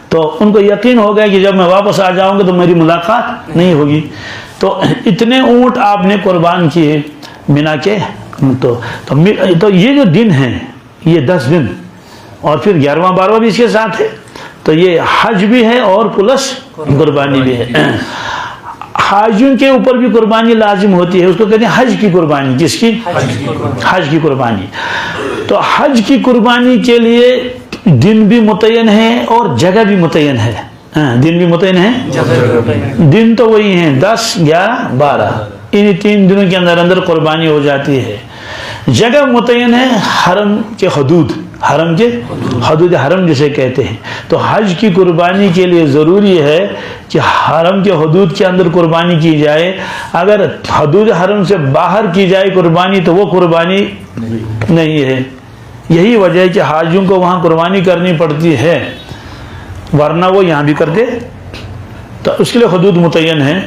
تو ان کو یقین ہو گیا کہ جب میں واپس آ جاؤں گا تو میری ملاقات نہیں ہوگی۔ تو اتنے اونٹ آپ نے قربان کیے مینا کے۔ تو یہ جو دن ہیں یہ 10 دن، اور پھر 11واں 12واں بھی اس کے ساتھ ہے، تو یہ حج بھی ہے اور پلس قربانی بھی ہے۔ حاجیوں کے اوپر بھی قربانی لازم ہوتی ہے، اس کو کہتے ہیں حج کی قربانی۔ کس کی؟ حج کی قربانی۔ تو حج کی قربانی کے لیے دن بھی متعین ہے اور جگہ بھی متعین ہے۔ دن بھی متعین ہے، دن تو وہی ہیں 10 11 12، ان 3 دنوں کے اندر قربانی ہو جاتی ہے۔ جگہ متعین ہے حرم کے حدود، حرم کے حدود حرم جسے کہتے ہیں۔ تو حج کی قربانی کے لیے ضروری ہے کہ حرم کے حدود کے اندر قربانی کی جائے۔ اگر حدود حرم سے باہر کی جائے قربانی تو وہ قربانی نہیں ہے۔ یہی وجہ ہے کہ حاجیوں کو وہاں قربانی کرنی پڑتی ہے، ورنہ وہ یہاں بھی کرتے۔ تو اس کے لیے حدود متعین ہیں۔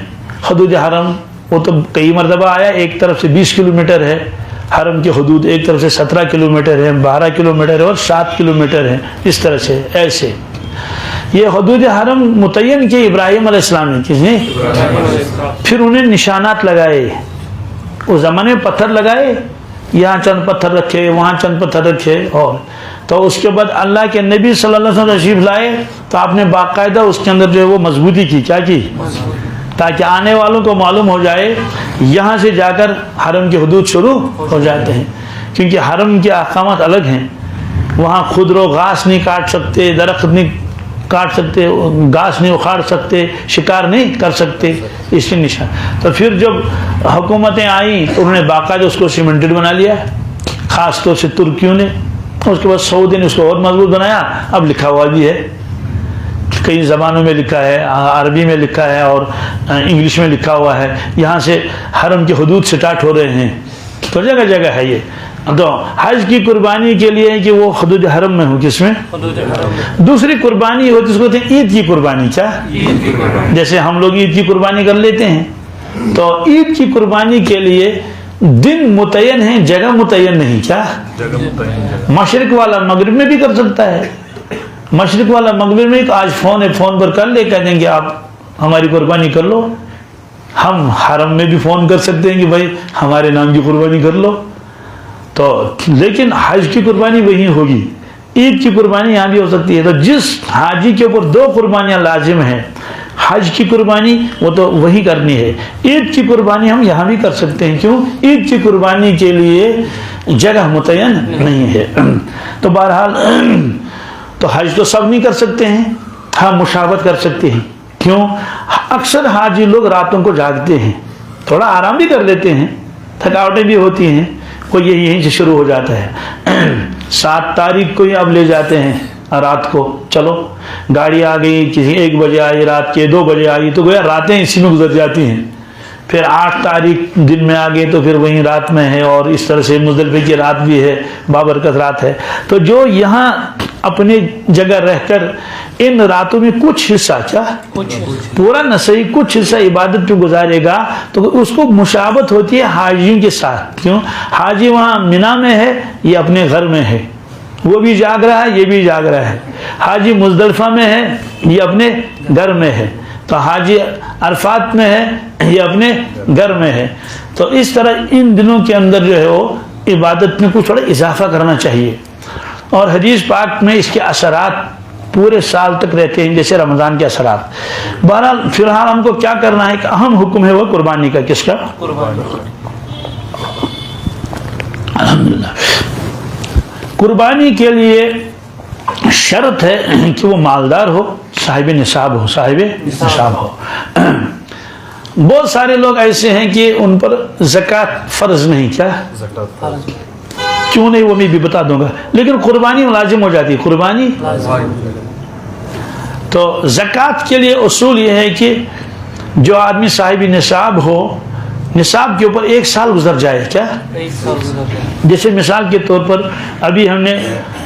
حدود حرم وہ تو کئی مرتبہ آیا، ایک طرف سے 20 کلومیٹر ہے حرم کی حدود ایک طرف سے 17 کلومیٹر ہے، 12 کلومیٹر ہے اور 7 کلومیٹر ہے، اس طرح سے ایسے یہ حدود حرم متعین کی ابراہیم علیہ السلام نے کس نے، پھر انہیں نشانات لگائے، اس زمانے میں پتھر لگائے، یہاں چند پتھر رکھے، وہاں چند پتھر رکھے، اور تو اس کے بعد اللہ کے نبی صلی اللہ علیہ وسلم تشریف لائے تو آپ نے باقاعدہ اس کے اندر جو ہے وہ مضبوطی کی، کیا کی، تاکہ آنے والوں کو معلوم ہو جائے یہاں سے جا کر حرم کی حدود شروع ہو جاتے ہیں، کیونکہ حرم کے احکامات الگ ہیں، وہاں خودرو گھاس نہیں کاٹ سکتے، درخت نہیں کاٹ سکتے، گھاس نہیں اکھاڑ سکتے، شکار نہیں کر سکتے، اس کے نشان۔ تو پھر جب حکومتیں آئیں تو انہوں نے باقاعدہ اس کو سیمنٹڈ بنا لیا، خاص طور سے ترکیوں نے، اس کے بعد سعودی نے اس کو اور مضبوط بنایا، اب لکھا ہوا بھی ہے، کئی زبانوں میں لکھا ہے، عربی میں لکھا ہے اور انگلش میں لکھا ہوا ہے، یہاں سے حرم کے حدود سٹارٹ ہو رہے ہیں، تو جگہ جگہ ہے یہ۔ تو حج کی قربانی کے لیے کہ وہ حدود حرم میں ہو، کس میں، دوسری قربانی ہوتی اس کو کہتے ہیں عید کی قربانی، کیا، جیسے ہم لوگ عید کی قربانی کر لیتے ہیں، تو عید کی قربانی کے لیے دن متعین ہیں، جگہ متعین نہیں، کیا، مشرق والا مغرب میں بھی کر سکتا ہے، مشرق والا مغرب میں آج فون ہے، فون پر کر لے، کہہ دیں گے آپ ہماری قربانی کر لو، ہم حرم میں بھی فون کر سکتے ہیں کہ بھائی ہمارے نام کی قربانی کر لو، تو لیکن حج کی قربانی وہی ہوگی، عید کی قربانی یہاں بھی ہو سکتی ہے۔ تو جس حاجی کے اوپر 2 قربانیاں لازم ہیں، حج کی قربانی وہ تو وہی کرنی ہے، عید کی قربانی ہم یہاں بھی کر سکتے ہیں، کیوں، عید کی قربانی کے لیے جگہ متعین نہیں ہے۔ تو بہرحال تو حج تو سب نہیں کر سکتے ہیں، ہاں مشابہت کر سکتے ہیں، کیوں، اکثر حاجی لوگ راتوں کو جاگتے ہیں، تھوڑا آرام بھی کر لیتے ہیں، تھکاوٹیں بھی ہوتی ہیں، کوئی یہیں سے شروع ہو جاتا ہے، 7 تاریخ کو ہی اب لے جاتے ہیں رات کو، چلو گاڑی آ گئی، کسی 1 بجے آئی، رات کے 2 بجے آئی، تو گویا راتیں اسی میں گزر جاتی ہیں، پھر 8 تاریخ دن میں آگے تو پھر وہیں رات میں ہے، اور اس طرح سے مزدلفہ کی رات بھی ہے، بابرکت رات ہے۔ تو جو یہاں اپنی جگہ رہ کر ان راتوں میں کچھ حصہ، کیا، پورا نہ صحیح کچھ حصہ عبادت پہ گزارے گا، تو اس کو مشابہت ہوتی ہے حاجیوں کے ساتھ، کیوں، حاجی وہاں مینا میں ہے، یہ اپنے گھر میں ہے، وہ بھی جاگ رہا ہے، یہ بھی جاگ رہا ہے، حاجی مزدلفہ میں ہے، یہ اپنے گھر میں ہے، تو حاجی عرفات میں ہے، یہ اپنے گھر میں ہے۔ تو اس طرح ان دنوں کے اندر جو ہے وہ عبادت میں کچھ تھوڑا اضافہ کرنا چاہیے، اور حدیث پاک میں اس کے اثرات پورے سال تک رہتے ہیں، جیسے رمضان کے اثرات۔ بہرحال فی الحال ہم کو کیا کرنا ہے، ایک اہم حکم ہے وہ قربانی کا، کس کا، الحمدللہ۔ قربانی کے لیے شرط ہے کہ وہ مالدار ہو، صاحب نصاب ہو، صاحب نصاب ہو۔ بہت سارے لوگ ایسے ہیں کہ ان پر زکوٰۃ فرض نہیں، کیا، کیوں نہیں وہ میں بھی بتا دوں گا، لیکن قربانی لازم ہو جاتی ہے، قربانی۔ تو زکوٰۃ کے لیے اصول یہ ہے کہ جو آدمی صاحب نصاب ہو، نصاب کے اوپر 1 سال گزر جائے، کیا، جیسے مثال کے طور پر ابھی ہم نے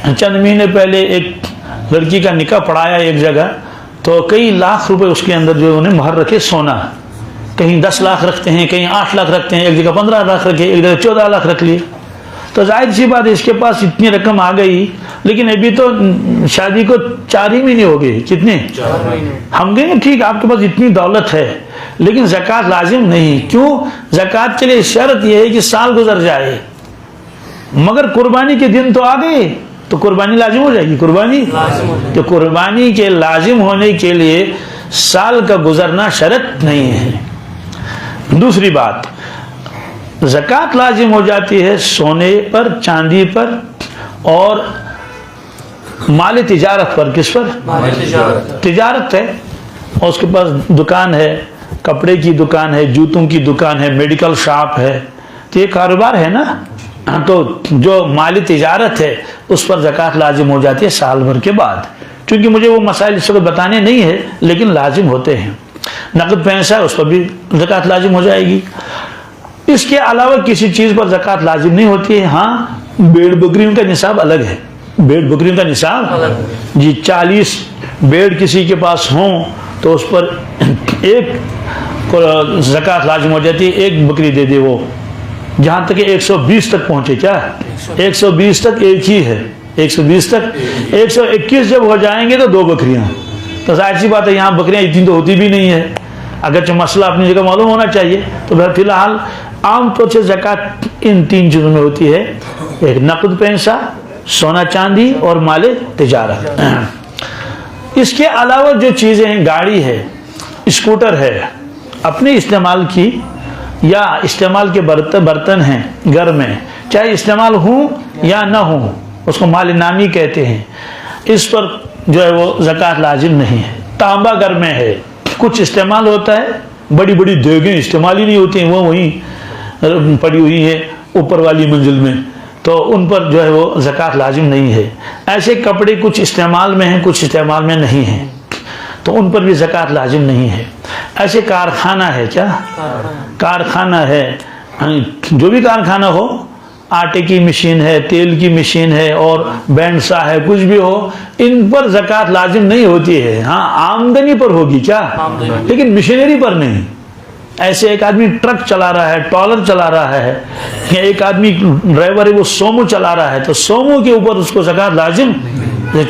چند مہینے پہلے ایک لڑکی کا نکاح پڑھایا ایک جگہ، تو کئی لاکھ روپے اس کے اندر جو انہیں مہر رکھے سونا، کہیں 10 لاکھ رکھتے ہیں، کہیں 8 لاکھ رکھتے ہیں، ایک جگہ 15 لاکھ رکھے، ایک جگہ 14 لاکھ رکھ لیے۔ تو ظاہر سی بات ہے اس کے پاس اتنی رقم آ گئی، لیکن ابھی تو شادی کو 4 ہی مہینے ہو گئے، کتنے، 4 مہینے۔ ہم کہیں گے ٹھیک آپ کے پاس اتنی دولت ہے، لیکن زکوٰۃ لازم نہیں، کیوں، زکوٰۃ کے لیے شرط یہ ہے کہ سال گزر جائے، مگر قربانی کے دن تو آ گئے تو قربانی لازم ہو جائے گی، قربانی تو قربانی کے لازم ہونے کے لیے سال کا گزرنا شرط نہیں ہے۔ دوسری بات، زکوٰۃ لازم ہو جاتی ہے سونے پر، چاندی پر اور مال تجارت پر، کس پر، تجارت ہے، اور اس کے پاس دکان ہے، کپڑے کی دکان ہے، جوتوں کی دکان ہے، میڈیکل شاپ ہے، تو یہ کاروبار ہے نا، تو جو مالی تجارت ہے اس پر زکوٰۃ لازم ہو جاتی ہے سال بھر کے بعد، کیونکہ مجھے وہ مسائل اس وقت بتانے نہیں ہے، لیکن لازم ہوتے ہیں۔ نقد پیسہ ہے اس پر بھی زکوٰۃ لازم ہو جائے گی۔ اس کے علاوہ کسی چیز پر زکوٰۃ لازم نہیں ہوتی ہے، ہاں بھیڑ بکریوں کا نصاب الگ ہے، بھیڑ بکریوں کا نصاب جی 40 بھیڑ کسی کے پاس ہوں تو اس پر ایک زکوٰۃ لازم ہو جاتی ہے، ایک بکری دے دے وہ جہاں تک کہ 120 تک پہنچے. کیا 120 تک ایک ہی ہے, 120 تک. 121 جب ہو جائیں گے تو 2 بکریاں. تو ظاہر سی بات ہے یہاں بکریاں اتنی تو ہوتی بھی نہیں ہے, اگرچہ مسئلہ اپنی جگہ معلوم ہونا چاہیے. تو فی الحال عام طور سے زکوٰۃ ان 3 چیزوں میں ہوتی ہے, ایک نقد پیسہ, سونا چاندی اور مال تجارت. اس کے علاوہ جو چیزیں ہیں, گاڑی ہے, اسکوٹر ہے, اپنے استعمال کی یا استعمال کے برتن ہیں گھر میں, چاہے استعمال ہوں یا نہ ہوں, اس کو مال نامی کہتے ہیں, اس پر جو ہے وہ زکوٰۃ لازم نہیں ہے. تانبا گھر میں ہے, کچھ استعمال ہوتا ہے, بڑی بڑی دیگیں استعمال ہی نہیں ہوتی ہیں, وہ وہیں پڑی ہوئی ہے اوپر والی منزل میں, تو ان پر جو ہے وہ زکوٰۃ لازم نہیں ہے. ایسے کپڑے کچھ استعمال میں ہیں, کچھ استعمال میں نہیں ہیں, تو ان پر بھی زکوٰۃ لازم نہیں ہے. ایسے کارخانہ ہے, کیا کارخانہ ہے, جو بھی کارخانہ ہو, آٹے کی مشین ہے, تیل کی مشین ہے, اور بینڈسا ہے, کچھ بھی ہو, ان پر زکوٰۃ لازم نہیں ہوتی ہے. ہاں آمدنی پر ہوگی, کیا, لیکن مشینری پر نہیں. ایسے ایک آدمی ٹرک چلا رہا ہے, ٹالر چلا رہا ہے, یا ایک آدمی ڈرائیور ہے وہ سومو چلا رہا ہے, تو سومو کے اوپر اس کو زکوٰۃ لازم,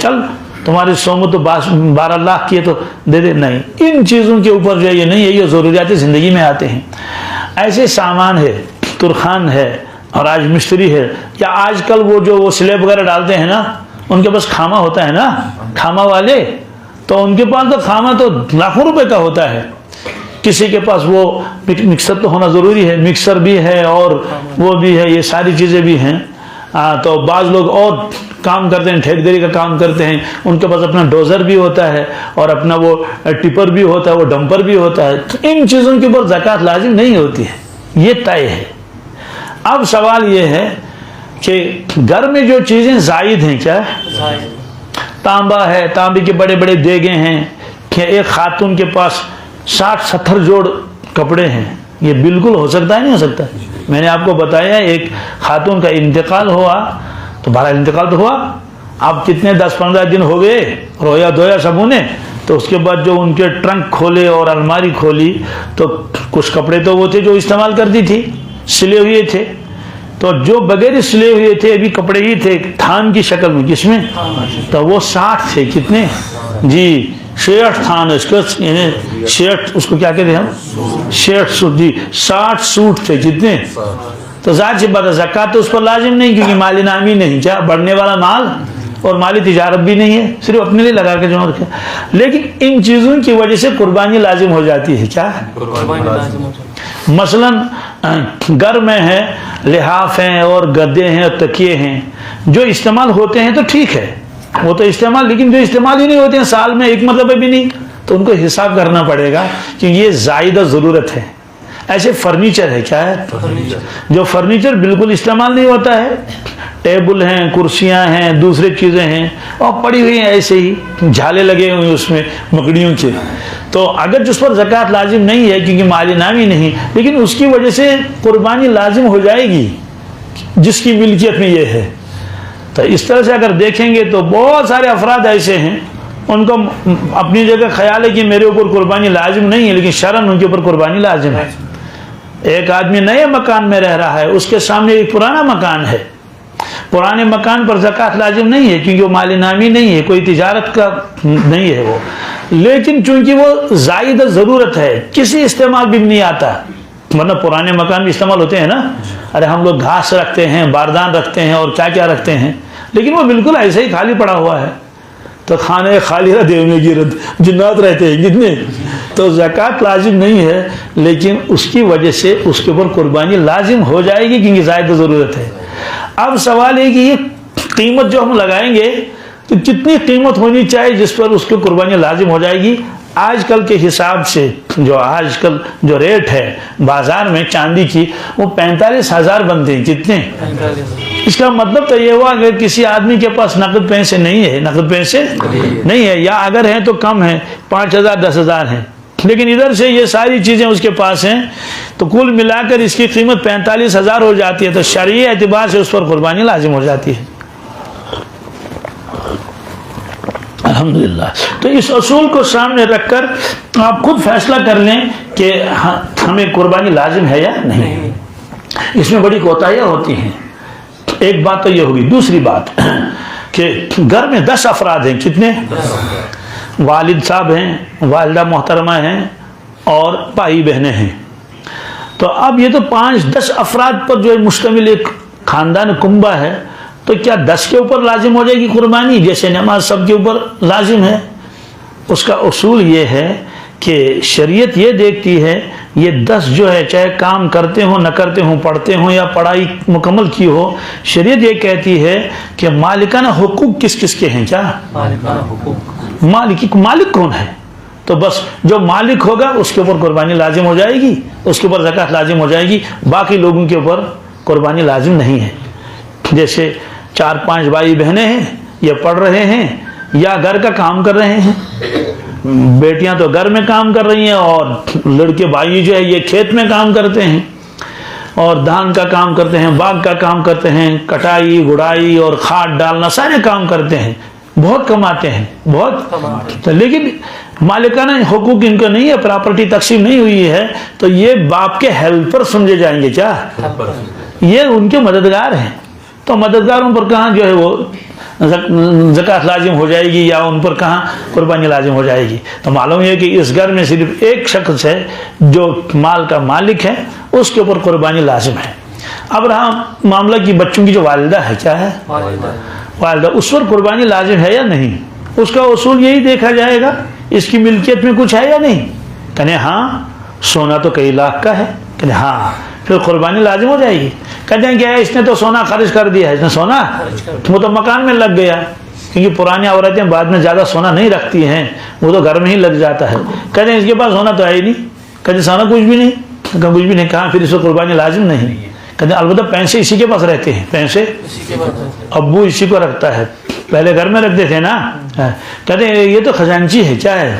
چل تمہارے سومو تو 12 لاکھ کی ہے تو دے دے, نہیں. ان چیزوں کے اوپر جو ہے یہ نہیں ہے, یہ ضروریات زندگی میں آتے ہیں. ایسے سامان ہے, ترخان ہے, اور آج مستری ہے, یا آج کل وہ سلیب وغیرہ ڈالتے ہیں نا, ان کے پاس کھاما ہوتا ہے نا, کھاما والے, تو ان کے پاس تو کھاما تو لاکھوں روپے کا ہوتا ہے. کسی کے پاس وہ مکسر تو ہونا ضروری ہے, مکسر بھی ہے اور وہ بھی ہے, یہ ساری چیزیں بھی ہیں. تو بعض لوگ اور کام کرتے ہیں, ٹھیکیداری کا کام کرتے ہیں, ان کے پاس اپنا ڈوزر بھی ہوتا ہے, اور اپنا وہ ٹپر بھی ہوتا ہے, وہ ڈمپر بھی ہوتا ہے. ان چیزوں کے اوپر زکوٰۃ لازم نہیں ہوتی ہے, یہ طے ہے. اب سوال یہ ہے کہ گھر میں جو چیزیں زائد ہیں, کیا تانبا ہے, تانبے کے بڑے بڑے دیگیں ہیں, کہ ایک خاتون کے پاس 60-70 جوڑ کپڑے ہیں, یہ بالکل ہو سکتا ہے, نہیں ہو سکتا. میں نے آپ کو بتایا ایک خاتون کا انتقال ہوا, تو بہرحال انتقال تو ہوا, اب کتنے 10-15 دن ہو گئے, رویا دھویا سبوں نے, تو اس کے بعد جو ان کے ٹرنک کھولے اور الماری کھولی, تو کچھ کپڑے تو وہ تھے جو استعمال کرتی تھی, سلے ہوئے تھے, تو جو بغیر سلے ہوئے تھے ابھی کپڑے ہی تھے تھان کی شکل میں, کس میں, تو وہ 60 تھے. کتنے جی, 60 تھان, اس کو شرٹ, اس کو کیا کہتے ہیں ہم, شرٹ سوٹ, جی 60 سوٹ تھے. کتنے, تو ظاہر سی بات ہے زکوٰۃ تو اس پر لازم نہیں, کیونکہ مال نامی نہیں, کیا بڑھنے والا مال اور مالی تجارت بھی نہیں ہے, صرف اپنے لیے لگا کے جمع رکھے. لیکن ان چیزوں کی وجہ سے قربانی لازم ہو جاتی ہے. کیا مثلا گھر میں ہے, لحاف ہیں اور گدے ہیں اور تکیے ہیں, جو استعمال ہوتے ہیں تو ٹھیک ہے, وہ تو استعمال, لیکن جو استعمال ہی نہیں ہوتے ہیں, سال میں ایک مرتبہ بھی نہیں, تو ان کو حساب کرنا پڑے گا کہ یہ زائدہ ضرورت ہے. ایسے فرنیچر ہے, کیا ہے, جو فرنیچر بالکل استعمال نہیں ہوتا ہے, ٹیبل ہیں, کرسیاں ہیں, دوسری چیزیں ہیں, اور پڑی ہوئی ہیں ایسے ہی, جھالے لگے ہوئے اس میں مکڑیوں کے, تو اگر جس پر زکوٰۃ لازم نہیں ہے کیونکہ مال نامی نہیں, لیکن اس کی وجہ سے قربانی لازم ہو جائے گی جس کی ملکیت میں یہ ہے. تو اس طرح سے اگر دیکھیں گے تو بہت سارے افراد ایسے ہیں, ان کو اپنی جگہ خیال ہے کہ میرے اوپر قربانی لازم نہیں ہے, لیکن شرعاً ان کے اوپر قربانی لازم ہے. ایک آدمی نئے مکان میں رہ رہا ہے, اس کے سامنے ایک پرانا مکان ہے, پرانے مکان پر زکوٰۃ لازم نہیں ہے کیونکہ وہ مال نامی نہیں ہے, کوئی تجارت کا نہیں ہے وہ, لیکن چونکہ وہ زائدہ ضرورت ہے, کسی استعمال بھی نہیں آتا, ورنہ پرانے مکان بھی استعمال ہوتے ہیں نا, ارے ہم لوگ گھاس رکھتے ہیں, باردان رکھتے ہیں, اور کیا کیا رکھتے ہیں, لیکن وہ بالکل ایسے ہی خالی پڑا ہوا ہے. تو کھانے خالی رہ دیونے کی رد جنات رہتے ہیں کتنے, تو زکوٰۃ لازم نہیں ہے, لیکن اس کی وجہ سے اس کے اوپر قربانی لازم ہو جائے گی کیونکہ زائدہ ضرورت ہے. اب سوال ہے کہ یہ قیمت جو ہم لگائیں گے تو کتنی قیمت ہونی چاہیے جس پر اس کی قربانی لازم ہو جائے گی. آج کل کے حساب سے جو آج کل جو ریٹ ہے بازار میں چاندی کی, وہ 45,000 بنتے ہیں. کتنے, اس کا مطلب تو یہ ہوا اگر کسی آدمی کے پاس نقد پیسے نہیں ہے, نقد پیسے نہیں ہے, یا اگر ہیں تو کم ہیں, 5,000 10,000 ہیں, لیکن ادھر سے یہ ساری چیزیں اس کے پاس ہیں, تو کل ملا کر اس کی قیمت 45,000 ہو جاتی ہے, تو شرعی اعتبار سے اس پر قربانی لازم ہو جاتی ہے. الحمدللہ. تو اس اصول کو سامنے رکھ کر آپ خود فیصلہ کر لیں کہ ہمیں قربانی لازم ہے یا نہیں. اس میں بڑی کوتاہیاں ہوتی ہیں. ایک بات تو یہ ہوگی. دوسری بات کہ گھر میں 10 افراد ہیں. کتنے؟ والد صاحب ہیں, والدہ محترمہ ہیں اور بھائی بہنیں ہیں. تو اب یہ تو 5-10 افراد پر جو ہے مشتمل ایک خاندان کنبہ ہے, تو کیا 10 کے اوپر لازم ہو جائے گی قربانی جیسے نماز سب کے اوپر لازم ہے؟ اس کا اصول یہ ہے کہ شریعت یہ دیکھتی ہے یہ 10 جو ہے چاہے کام کرتے ہوں نہ کرتے ہوں, پڑھتے ہوں یا پڑھائی مکمل کی ہو, شریعت یہ کہتی ہے کہ مالکانہ حقوق کس کس کے ہیں. کیا مالکانہ حقوق؟ مالک کون ہے؟ تو بس جو مالک ہوگا اس کے اوپر قربانی لازم ہو جائے گی, اس کے اوپر زکوٰۃ لازم ہو جائے گی. باقی لوگوں کے اوپر قربانی لازم نہیں ہے. جیسے 4-5 بھائی بہنیں ہیں, یہ پڑھ رہے ہیں یا گھر کا کام کر رہے ہیں. بیٹیاں تو گھر میں کام کر رہی ہیں اور لڑکے بھائی جو ہے یہ کھیت میں کام کرتے ہیں اور دھان کا کام کرتے ہیں, باغ کا کام کرتے ہیں, کٹائی گڑائی اور کھاد ڈالنا سارے کام کرتے ہیں, بہت کماتے ہیں بہت. لیکن مالکانہ حقوق ان کا نہیں ہے, پراپرٹی تقسیم نہیں ہوئی ہے, تو یہ باپ کے ہیلپر سمجھے جائیں گے. کیا یہ ان کے مددگار ہیں. تو مددگاروں پر کہاں جو ہے وہ زکوٰۃ لازم ہو جائے گی یا ان پر کہاں قربانی لازم ہو جائے گی؟ تو معلوم ہے کہ اس گھر میں صرف ایک شخص ہے جو مال کا مالک ہے, اس کے اوپر قربانی لازم ہے. اب رہا معاملہ کی بچوں کی جو والدہ ہے, کیا ہے والدہ, اس پر قربانی لازم ہے یا نہیں؟ اس کا اصول یہی دیکھا جائے گا اس کی ملکیت میں کچھ ہے یا نہیں. کہنے ہاں سونا تو کئی لاکھ کا ہے, کہنے ہاں پھر قربانی لازم ہو جائے گی. کہتے ہیں کیا اس نے تو سونا خرچ کر دیا ہے, اس نے سونا وہ تو مکان میں لگ گیا, کیونکہ پرانی عورتیں بعد میں زیادہ سونا نہیں رکھتی ہیں, وہ تو گھر میں ہی لگ جاتا ہے. کہتے ہیں اس کے پاس سونا تو ہے ہی نہیں, کہتے سونا کچھ بھی نہیں, کچھ بھی نہیں. کہاں پھر اس کو قربانی لازم نہیں. کہتے ہیں البتہ پیسے اسی کے پاس رہتے ہیں, پیسے ابو اسی کو رکھتا ہے, پہلے گھر میں رکھتے تھے نا. کہتے ہیں یہ تو خزانچی ہے. کیا ہے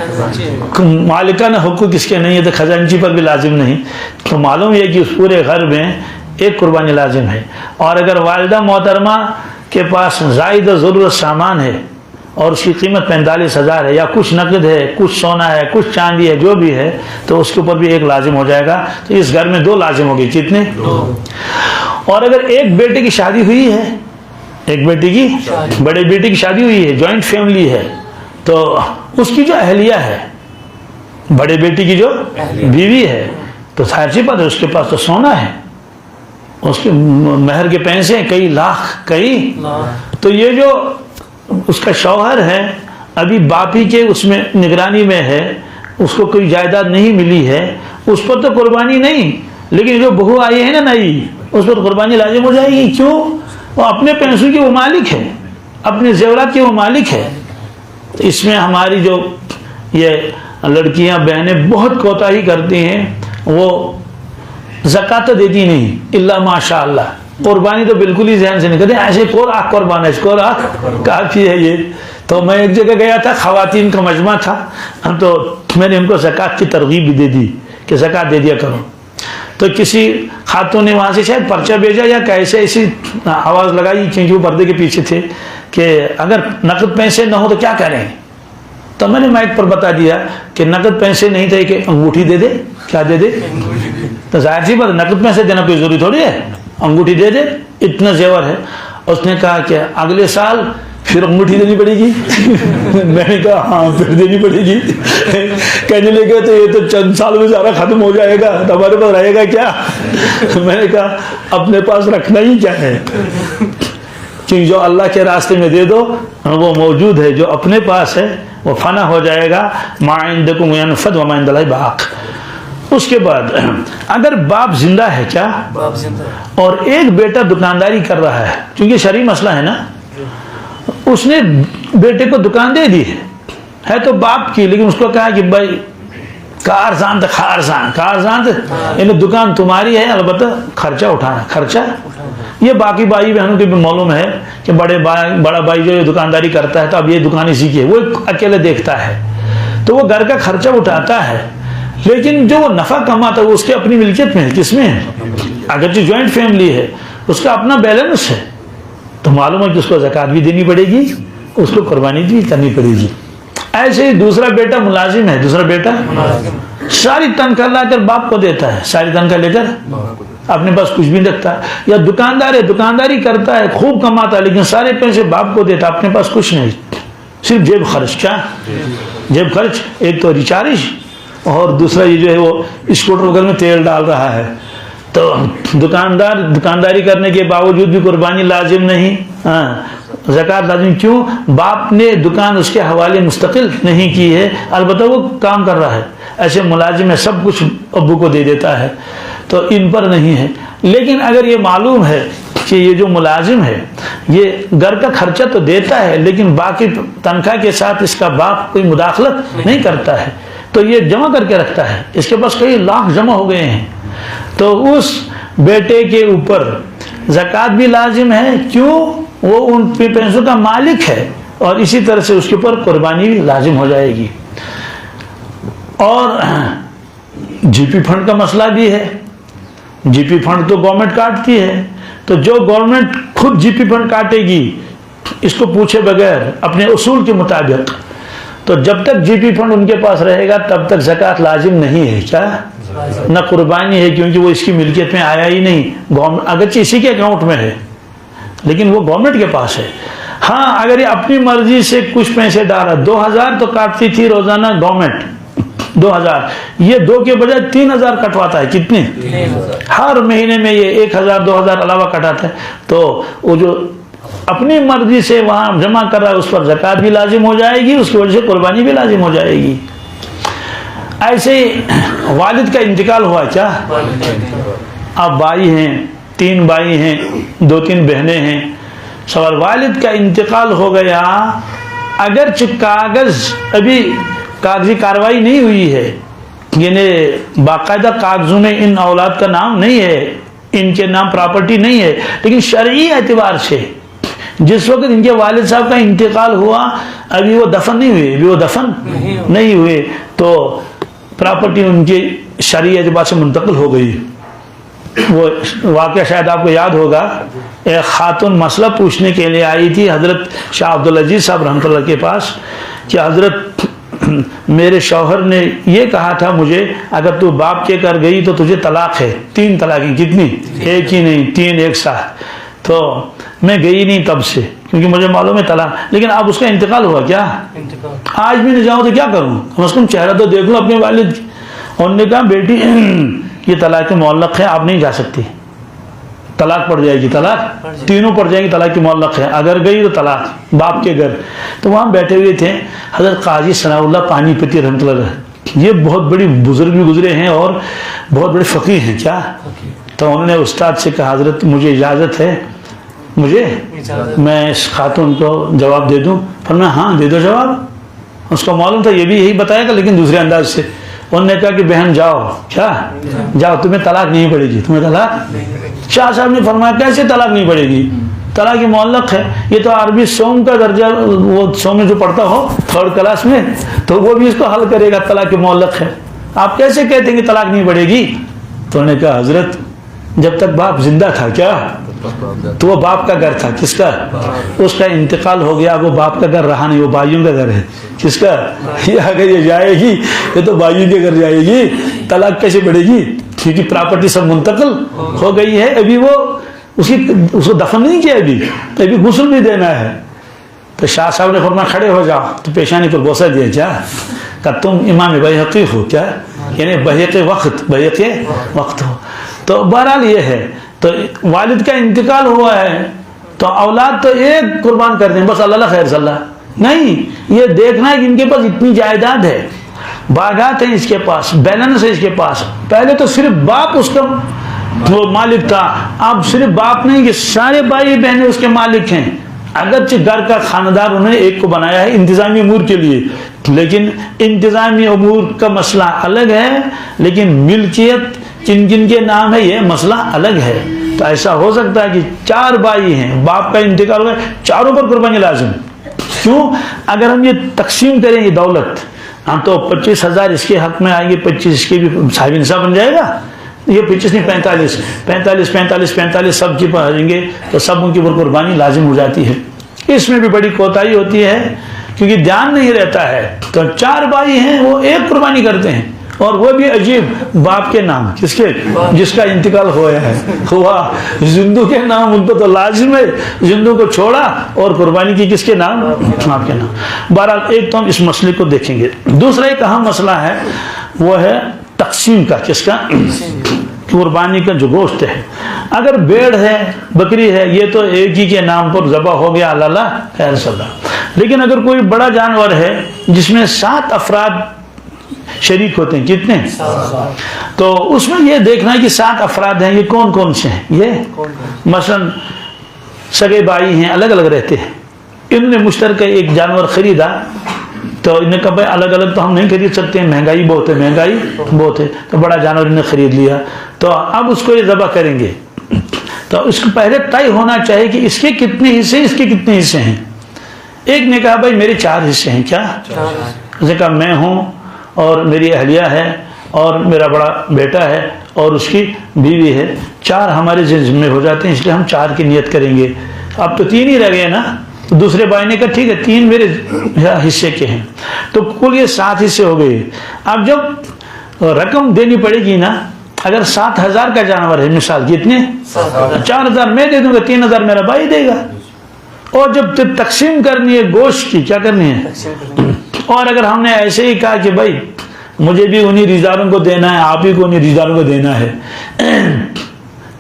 مالکانہ حقوق اس کے نہیں ہے, تو خزانچی پر بھی لازم نہیں. تو معلوم ہے کہ اس پورے گھر میں ایک قربانی لازم ہے. اور اگر والدہ محترمہ کے پاس زائد ضرورت سامان ہے اور اس کی قیمت 45,000 ہے, یا کچھ نقد ہے, کچھ سونا ہے, کچھ چاندی ہے, جو بھی ہے, تو اس کے اوپر بھی ایک لازم ہو جائے گا. تو اس گھر میں 2 لازم ہو گئی. کتنے؟ 2. اور اگر ایک بیٹے کی شادی ہوئی ہے, ایک بیٹی کی, بڑے بیٹی کی شادی ہوئی ہے, جوائنٹ فیملی ہے, تو اس کی جو اہلیہ ہے, بڑے بیٹی کی جو بیوی ہے, تو ظاہر سی بات ہے اس کے پاس تو سونا ہے, اس کے مہر کے پیسے کئی لاکھ تو یہ جو اس کا شوہر ہے ابھی باپ ہی کے اس میں نگرانی میں ہے, اس کو کوئی جائیداد نہیں ملی ہے, اس پر تو قربانی نہیں. لیکن جو بہو آئی ہے نا نئی, اس پر قربانی لازم ہو جائے گی. کیوں؟ وہ اپنے پیسوں کی وہ مالک ہے, اپنے زیورات کی وہ مالک ہے. تو اس میں ہماری جو یہ لڑکیاں بہنیں بہت کوتاہی کرتی ہیں, وہ زکوٰۃ تو دیتی نہیں الا ماشاء اللہ, قربانی تو بالکل ہی ذہن سے نہیں کرتے, ایسے کور آنکھ قربان ہے, کور آنکھ کافی ہے یہ. تو میں ایک جگہ گیا تھا, خواتین کا مجمع تھا, تو میں نے ان کو زکوٰۃ کی ترغیب بھی دے دی کہ زکوٰۃ دے دیا کرو. تو کسی خاتون نے وہاں سے شاید پرچہ بھیجا یا کیسے ایسی آواز لگائی, کیونکہ وہ پردے کے پیچھے تھے, کہ اگر نقد پیسے نہ ہو تو کیا کریں. تو میں نے مائک پر بتا دیا کہ نقد پیسے نہیں تھے کہ انگوٹھی دے دے. کیا دے دے؟ تو ظاہر سی بات, نقد پیسے دینا کوئی ضروری تھوڑی ہے, انگوٹھی دے دے, اتنا زیور ہے. اس نے کہا کہ اگلے سال پھر انگوٹھی دینی پڑے گی. میں نے کہا ہاں پھر دینی پڑے گی. کہنے لگے تو یہ تو چند سال میں سارا ختم ہو جائے گا, ہمارے پاس رہے گا کیا؟ میں نے کہا اپنے پاس رکھنا ہی کیا ہے, کہ جو اللہ کے راستے میں دے دو وہ موجود ہے, جو اپنے پاس ہے وہ فنا ہو جائے گا. ما عندکم ینفد وما عند اللہ باق. اس کے بعد اگر باپ زندہ ہے, کیا باپ زندہ, اور ایک بیٹا دکانداری کر رہا ہے, کیونکہ شرعی مسئلہ ہے نا, اس نے بیٹے کو دکان دے دی ہے تو باپ کی, لیکن اس کو کہا کہ بھائی کارزان یعنی دکان تمہاری ہے, البتہ خرچہ اٹھانا, خرچہ. یہ باقی بھائی بہنوں کے بھی معلوم ہے کہ بڑا بھائی جو دکانداری کرتا ہے تو اب یہ دکان اسی کی ہے, وہ اکیلے دیکھتا ہے, تو وہ گھر کا خرچہ اٹھاتا ہے, لیکن جو وہ نفع کماتا ہے وہ اس کے اپنی ملکیت میں ہے. کس میں ہے؟ اگرچہ جوائنٹ فیملی ہے, اس کا اپنا بیلنس ہے, تو معلوم ہے کہ اس کو زکوٰۃ بھی دینی پڑے گی, اس کو قربانی بھی کرنی پڑے گی. ایسے ہی دوسرا بیٹا ملازم ہے, دوسرا بیٹا ساری تنخواہ لا کر باپ کو دیتا ہے, ساری تنخواہ لے کر اپنے پاس کچھ بھی نہیں رکھتا. یا دکاندار ہے, دکانداری کرتا ہے, خوب کماتا ہے, لیکن سارے پیسے باپ کو دیتا, اپنے پاس کچھ نہیں, صرف جیب خرچ. کیا جیب خرچ؟ ایک تو ریچارج, اور دوسرا یہ جو ہے وہ اسکوٹر وغیرہ میں تیل ڈال رہا ہے. تو دکانداری کرنے کے باوجود بھی قربانی لازم نہیں, زکوٰۃ لازم. کیوں؟ باپ نے دکان اس کے حوالے مستقل نہیں کی ہے, البتہ وہ کام کر رہا ہے. ایسے ملازم ہے, سب کچھ ابو کو دے دیتا ہے, تو ان پر نہیں ہے. لیکن اگر یہ معلوم ہے کہ یہ جو ملازم ہے یہ گھر کا خرچہ تو دیتا ہے, لیکن باقی تنخواہ کے ساتھ اس کا باپ کوئی مداخلت نہیں کرتا ہے, تو یہ جمع کر کے رکھتا ہے, اس کے پاس کئی لاکھ جمع ہو گئے ہیں, تو اس بیٹے کے اوپر زکوٰۃ بھی لازم ہے. کیوں؟ وہ ان پیسوں کا مالک ہے, اور اسی طرح سے اس کے اوپر قربانی بھی لازم ہو جائے گی. اور جی پی فنڈ کا مسئلہ بھی ہے. جی پی فنڈ تو گورنمنٹ کاٹتی ہے, تو جو گورنمنٹ خود جی پی فنڈ کاٹے گی اس کو پوچھے بغیر اپنے اصول کے مطابق, تو جب تک جی پی فنڈ ان کے پاس رہے گا تب تک زکوٰۃ لازم نہیں ہے. کیا؟ نہ قربانی ہے, کیونکہ وہ اس کی ملکیت میں آیا ہی نہیں. اگرچہ اسی کے اکاؤنٹ میں ہے, لیکن وہ گورنمنٹ کے پاس ہے. ہاں, اگر یہ اپنی مرضی سے کچھ پیسے ڈالا, 2000 تو کاٹتی تھی روزانہ گورنمنٹ, 2000, یہ 2 کے بجائے 3000 کٹواتا ہے. کتنے؟ ہر مہینے میں یہ 1000 2000 علاوہ کٹاتا ہے. تو وہ جو اپنی مرضی سے وہاں جمع کر رہا ہے اس پر زکوٰۃ بھی لازم ہو جائے گی, اس کی وجہ سے قربانی بھی لازم ہو جائے گی. ایسے ہی والد کا انتقال ہوا. کیا؟ اب بھائی ہیں, 3 بھائی ہیں, 2-3 بہنیں ہیں. سوال, والد کا انتقال ہو گیا, اگرچہ کاغذ ابھی کاغذی کاروائی نہیں ہوئی ہے, یعنی باقاعدہ کاغذوں میں ان اولاد کا نام نہیں ہے, ان کے نام پراپرٹی نہیں ہے, لیکن شرعی اعتبار سے جس وقت ان کے والد صاحب کا انتقال ہوا ابھی وہ دفن نہیں ہوئے, تو پراپرٹی ان کی شرعی اعتبار سے منتقل ہو گئی. وہ واقعہ شاید آپ کو یاد ہوگا, ایک خاتون مسئلہ پوچھنے کے لیے آئی تھی حضرت شاہ عبدالعزیز صاحب رحمۃ اللہ کے پاس کہ حضرت میرے شوہر نے یہ کہا تھا مجھے, اگر تو باپ کے کر گئی تو تجھے طلاق ہے. 3 طلاقیں. کتنی؟ ایک ہی نہیں, 3 ایک ساتھ. تو میں گئی نہیں تب سے, کیونکہ مجھے معلوم ہے طلاق. لیکن اب اس کا انتقال ہوا. کیا آج بھی نہ جاؤں تو کیا کروں, کم از کم چہرہ تو دیکھ لوں اپنے والد. انہوں نے کہا بیٹی یہ طلاق معلق ہے, آپ نہیں جا سکتی, طلاق پڑ جائے گی. طلاق تینوں پڑ جائے گی, طلاق کی معلق ہے. اگر گئی تو طلاق باپ کے گھر. تو وہاں بیٹھے ہوئے تھے حضرت قاضی ثناء اللہ پانی پتی رحمۃ اللہ, یہ بہت بڑی بزرگ بھی گزرے ہیں اور بہت بڑے فقیہ ہیں. کیا؟ تو انہوں نے استاد سے کہا حضرت مجھے اجازت ہے, میں اس خاتون کو جواب دے دوں؟ فرمایا ہاں دے دو جواب. اس کو معلوم تھا یہ بھی یہی بتائے گا, لیکن دوسرے انداز سے. انہوں نے کہا کہ بہن جاؤ. کیا؟ جاؤ, تمہیں طلاق نہیں پڑے گی. تمہیں طلاق؟ شاہ صاحب نے فرمایا کیسے طلاق نہیں پڑے گی, طلاق معلق ہے. یہ تو عربی سوم کا درجہ, وہ سوم میں جو پڑھتا ہو 3rd کلاس میں, تو وہ بھی اس کو حل کرے گا, طلاق معلق ہے. آپ کیسے کہتے ہیں کہ طلاق نہیں پڑے گی؟ تو انہوں نے کہا حضرت جب تک باپ زندہ تھا, کیا تو وہ باپ کا گھر تھا. کس کا؟ اس کا انتقال ہو گیا, وہ باپ کا گھر رہا نہیں, وہ بھائیوں کا گھر ہے. کس کا؟ یہ اگر یہ جائے گی یہ تو بھائیوں کے گھر جائے گی, طلاق کیسے پڑے گی؟ کیونکہ پراپرٹی سب منتقل ہو گئی ہے, ابھی وہ اس کو دفن نہیں کیا, ابھی غسل بھی دینا ہے. تو شاہ صاحب نے فرمایا کھڑے ہو جاؤ, تو پیشانی پر بوسہ دیا. کیا کہ تم امام بیہقی ہو؟ کیا یعنی بیہق وقت ہو. تو بہرحال یہ ہے, تو والد کا انتقال ہوا ہے تو اولاد تو ایک قربان کر دیں بس, اللہ خیر صلی اللہ نہیں. یہ دیکھنا ہے کہ ان کے پاس اتنی جائیداد ہے, باغات ہیں اس کے پاس, بیلنس ہے اس کے پاس. پہلے تو صرف باپ اس کا وہ مالک تھا, اب صرف باپ نہیں کہ سارے بھائی بہنیں اس کے مالک ہیں. اگرچہ گھر کا خاندان انہوں نے ایک کو بنایا ہے انتظامی امور کے لیے, لیکن انتظامی امور کا مسئلہ الگ ہے, لیکن ملکیت کن کن کے نام ہے یہ مسئلہ الگ ہے. تو ایسا ہو سکتا ہے کہ 4 بھائی ہیں, باپ کا انتقال ہوا, چاروں پر قربانی لازم. کیوں؟ اگر ہم یہ تقسیم کریں گے دولت, ہاں تو 25,000 اس کے حق میں آئیں گے, 25 اس کے بھی صاحب نصاب بن جائے گا. یہ 25 نہیں 45 سب کے پاس آئیں گے, تو سب ان کی پر قربانی لازم ہو جاتی ہے. اس میں بھی بڑی کوتاہی ہوتی ہے کیونکہ دھیان نہیں رہتا ہے. تو 4 بھائی ہیں وہ ایک قربانی کرتے ہیں, اور وہ بھی عجیب باپ کے نام، کس کے؟ جس کا انتقال ہوا زندو کے نام ان کو تو لازم ہے، زندو کو چھوڑا اور قربانی کی کس کے نام؟ باپ کے نام۔ بہرحال ایک تو ہم اس مسئلے کو دیکھیں گے۔ دوسرا ایک اہم مسئلہ ہے وہ ہے تقسیم کا، کس کا؟ قربانی کا جو گوشت ہے، اگر بھیڑ ہے بکری ہے یہ تو ایک ہی کے نام پر ذبح ہو گیا، اللہ خیر صدا۔ لیکن اگر کوئی بڑا جانور ہے جس میں 7 افراد شریک ہوتے ہیں، کتنے؟ تو اس میں یہ دیکھنا ہے کہ 7 افراد ہیں، یہ کون کون سے ہیں؟ یہ مثلا سگے بھائی ہیں، الگ الگ رہتے ہیں، انہوں نے مشترکہ ایک جانور خریدا تو انہوں نے کہا بھائی الگ الگ تو ہم نہیں خرید سکتے ہیں، مہنگائی بہت ہے، تو بڑا جانور انہوں نے خرید لیا، تو اب اس کو یہ ذبح کریں گے، تو اس کو پہلے طے ہونا چاہیے کہ اس کے کتنے حصے، اس کے کتنے حصے ہیں۔ ایک نے کہا بھائی میرے 4 حصے ہیں، کیا؟ اس نے کہا میں ہوں اور میری اہلیہ ہے اور میرا بڑا بیٹا ہے اور اس کی بیوی ہے، 4 ہمارے ذمہ ہو جاتے ہیں، اس لیے ہم 4 کی نیت کریں گے۔ اب تو 3 ہی رہ گئے نا، تو دوسرے بھائی نے کہا ٹھیک ہے 3 میرے حصے کے ہیں، تو کل یہ 7 حصے ہو گئے۔ اب جب رقم دینی پڑے گی نا، اگر 7,000 کا جانور ہے مثال، کتنے؟ 4,000 میں دے دوں گا، 3,000 میرا بھائی دے گا۔ اور جب تقسیم کرنی ہے گوشت کی، کیا کرنی ہے؟ اور اگر ہم نے ایسے ہی کہا کہ بھائی مجھے بھی انہی رشتہ داروں کو دینا ہے، آپ ہی کو انہی رشتہ داروں کو دینا ہے،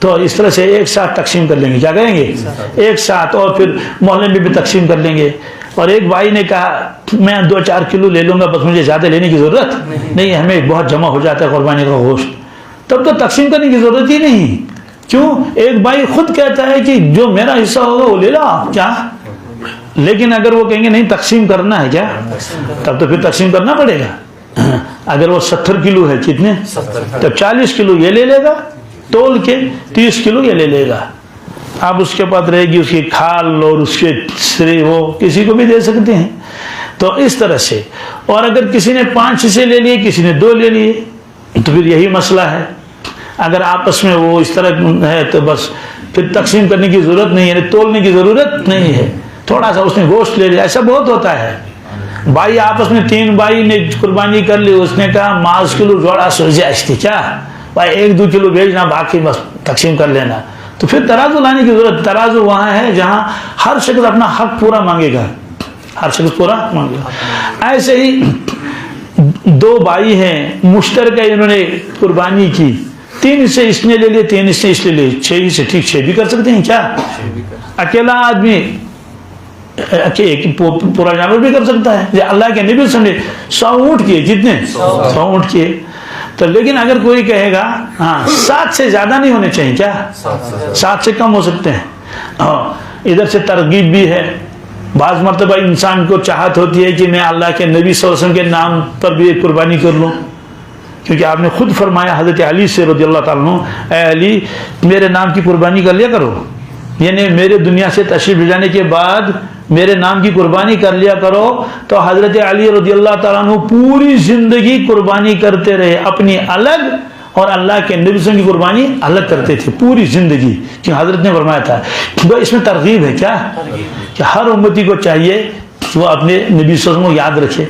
تو اس طرح سے ایک ساتھ تقسیم کر لیں گے، کیا کریں گے؟ ایک ساتھ، اور پھر محلے میں بھی تقسیم کر لیں گے۔ اور ایک بھائی نے کہا میں 2-4 کلو لے لوں گا، بس مجھے زیادہ لینے کی ضرورت نہیں ہے، ہمیں بہت جمع ہو جاتا ہے قربانی کا گوشت، تب تو تقسیم کرنے کی ضرورت ہی نہیں۔ کیوں؟ ایک بھائی خود کہتا ہے کہ جو میرا حصہ ہوگا وہ لے لا، کیا؟ لیکن اگر وہ کہیں گے نہیں تقسیم کرنا ہے، کیا؟ تب تو پھر تقسیم کرنا پڑے گا۔ اگر وہ 70 کلو ہے، کتنے؟ تو 40 کلو یہ لے لے گا تول کے، 30 کلو یہ لے لے گا۔ اب اس کے بعد رہے گی اس کی کھال اور اس کے سرے، وہ کسی کو بھی دے سکتے ہیں۔ تو اس طرح سے، اور اگر کسی نے 5 حصے لے لیے، کسی نے 2 لے لیے، تو پھر یہی مسئلہ ہے۔ اگر آپس میں وہ اس طرح ہے تو بس پھر تقسیم کرنے کی ضرورت نہیں ہے، تولنے کی ضرورت نہیں ہے، تھوڑا سا اس نے گوشت لے لیا، ایسا بہت ہوتا ہے۔ بھائی آپس میں 3 بھائی نے قربانی کر لی، اس نے کہا 5 کلو جوڑا سوجائش کی، کیا بھائی 1-2 کلو بھیجنا، باقی بس تقسیم کر لینا۔ تو پھر ترازو لانے کی ضرورت، ترازو وہاں ہے جہاں ہر شخص اپنا حق پورا مانگے گا، ہر شخص پورا مانگے گا۔ ایسے ہی 2 بھائی ہیں مشترکہ، انہوں نے قربانی کی، 3 حصے اس نے لے لیے، 3 حصے اس نے لے، 6 حصے، ٹھیک 6 بھی کر سکتے ہیں، کیا؟ اکیلا آدمی پورا جانور بھی کر سکتا ہے۔ اللہ کے نبی سمجھے 100 اونٹ کیے، کتنے؟ 100 اونٹ کیے۔ تو لیکن اگر کوئی کہے گا ہاں 7 سے زیادہ نہیں ہونے چاہیے، کیا؟ 7 سے کم ہو سکتے ہیں۔ ادھر سے ترغیب بھی ہے، بعض مرتبہ انسان کو چاہت ہوتی ہے کہ میں اللہ کے نبی صلی اللہ علیہ وسلم کے نام پر بھی ایک قربانی کر لوں، کیونکہ آپ نے خود فرمایا حضرت علی سے رضی اللہ تعالیٰ عنہ، اے علی میرے نام کی قربانی کر لیا کرو، یعنی میرے دنیا سے تشریف لے جانے کے بعد میرے نام کی قربانی کر لیا کرو۔ تو حضرت علی رضی اللہ تعالیٰ عنہ پوری زندگی قربانی کرتے رہے، اپنی الگ اور اللہ کے نبی صلی اللہ علیہ وسلم کی قربانی الگ کرتے تھے پوری زندگی، کہ حضرت نے فرمایا تھا۔ اس میں ترغیب ہے، کیا؟ کہ ہر امتی کو چاہیے کہ وہ اپنے نبی صلی اللہ علیہ وسلم کو یاد رکھے۔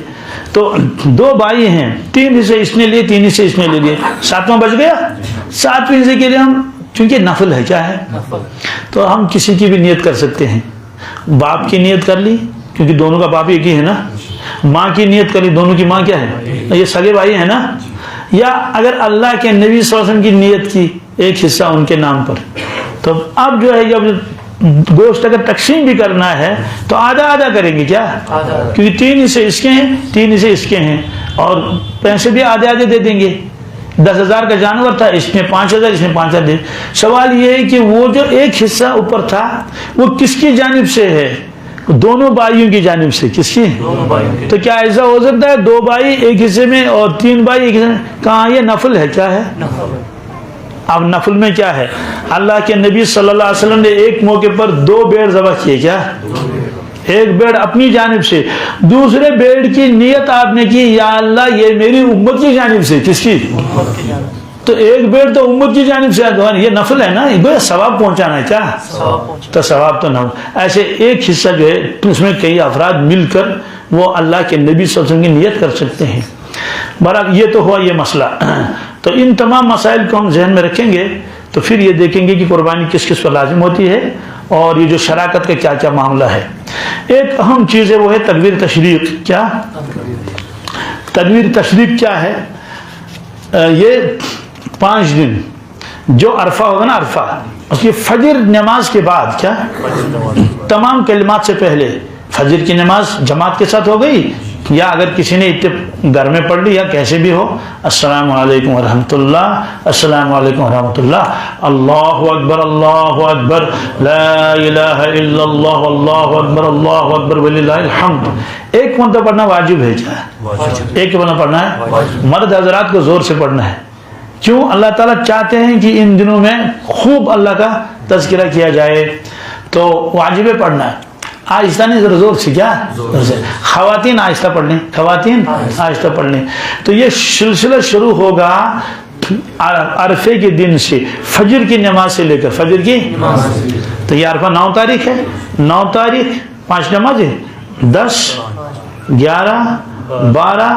تو 2 بھائی ہیں، 3 حصے اس نے لیے، 3 حصے اس نے لے لیے، 7واں بچ گیا۔ 7ویں حصے کے لیے ہم، چونکہ نفل ہے، کیا ہے؟ تو ہم کسی کی بھی نیت کر سکتے ہیں۔ باپ کی نیت کر لی، کیونکہ دونوں کا باپ ایک ہی ہے نا، ماں کی نیت کر لی، دونوں کی ماں کیا ہے؟ یہ سگے بھائی ہیں نا۔ یا اگر اللہ کے نبی صلی اللہ علیہ وسلم کی نیت کی، ایک حصہ ان کے نام پر، تو اب جو ہے جب گوشت اگر تقسیم بھی کرنا ہے تو آدھا آدھا کریں گے، کیا؟ کیونکہ 3 حصے اس کے ہیں، 3 حصے اس کے ہیں، اور پیسے بھی آدھے آدھے دے دیں گے۔ 10,000 کا جانور تھا، اس نے 5,000، اس نے 5,000 دے۔ سوال یہ ہے کہ وہ جو ایک حصہ اوپر تھا وہ کس کی جانب سے ہے؟ دونوں بھائیوں کی جانب سے۔ کس کی؟ تو کیا ایسا ہو سکتا ہے 2 بھائی ایک حصے میں اور 3 بھائی ایک حصے میں؟ کہاں یہ نفل ہے، کیا ہے؟ اب نفل میں کیا ہے؟ اللہ کے نبی صلی اللہ علیہ وسلم نے ایک موقع پر 2 بھیڑ ذبح کیے، کیا؟ ایک بھیڑ اپنی جانب سے، دوسرے بھیڑ کی نیت آپ نے کی یا اللہ یہ میری امت کی جانب سے۔ کس کی؟ تو ایک بھیڑ تو امت کی جانب سے، یہ نفل ہے نا، یہ ثواب پہنچانا ہے، کیا؟ تو ثواب تو نہ ہو۔ ایسے ایک حصہ جو ہے اس میں کئی افراد مل کر وہ اللہ کے نبی صلی اللہ علیہ وسلم کی نیت کر سکتے ہیں۔ بہرحال یہ تو ہوا یہ مسئلہ. تو ان تمام مسائل کو ہم ذہن میں رکھیں گے تو پھر یہ دیکھیں گے کہ قربانی کس کس پر لازم ہوتی ہے اور یہ جو شراکت کا کیا کیا معاملہ ہے. ایک اہم چیز ہے وہ ہے تکبیر تشریق. کیا تکبیر تشریق کیا ہے؟ یہ 5 دن جو عرفہ ہوگا نا، عرفہ اس کی فجر نماز کے بعد، کیا تمام کلمات سے پہلے فجر کی نماز جماعت کے ساتھ ہو گئی، یا اگر کسی نے گھر میں پڑھ لی یا کیسے بھی ہو، السلام علیکم ورحمۃ اللہ، السلام علیکم ورحمۃ اللہ، اللہ اکبر اللہ اکبر، لا الہ الا اللہ، اللہ اکبر اللہ اکبر وللہ الحمد. ایک مرتبہ پڑھنا واجب ہے. کیا ایک مرتبہ پڑھنا ہے؟ مرد حضرات کو زور سے پڑھنا ہے. کیوں؟ اللہ تعالیٰ چاہتے ہیں کہ ان دنوں میں خوب اللہ کا تذکرہ کیا جائے، تو واجب پڑھنا ہے. آہستہ نہیں، ذرا زور سے. کیا خواتین آہستہ پڑھ لیں، خواتین آہستہ پڑھ لیں. تو یہ سلسلہ شروع ہوگا عرفے کے دن سے، فجر کی نماز سے لے کر فجر کی. تو یہ عرفہ 9 تاریخ ہے. 9 تاریخ 5 نمازیں، 10 11 12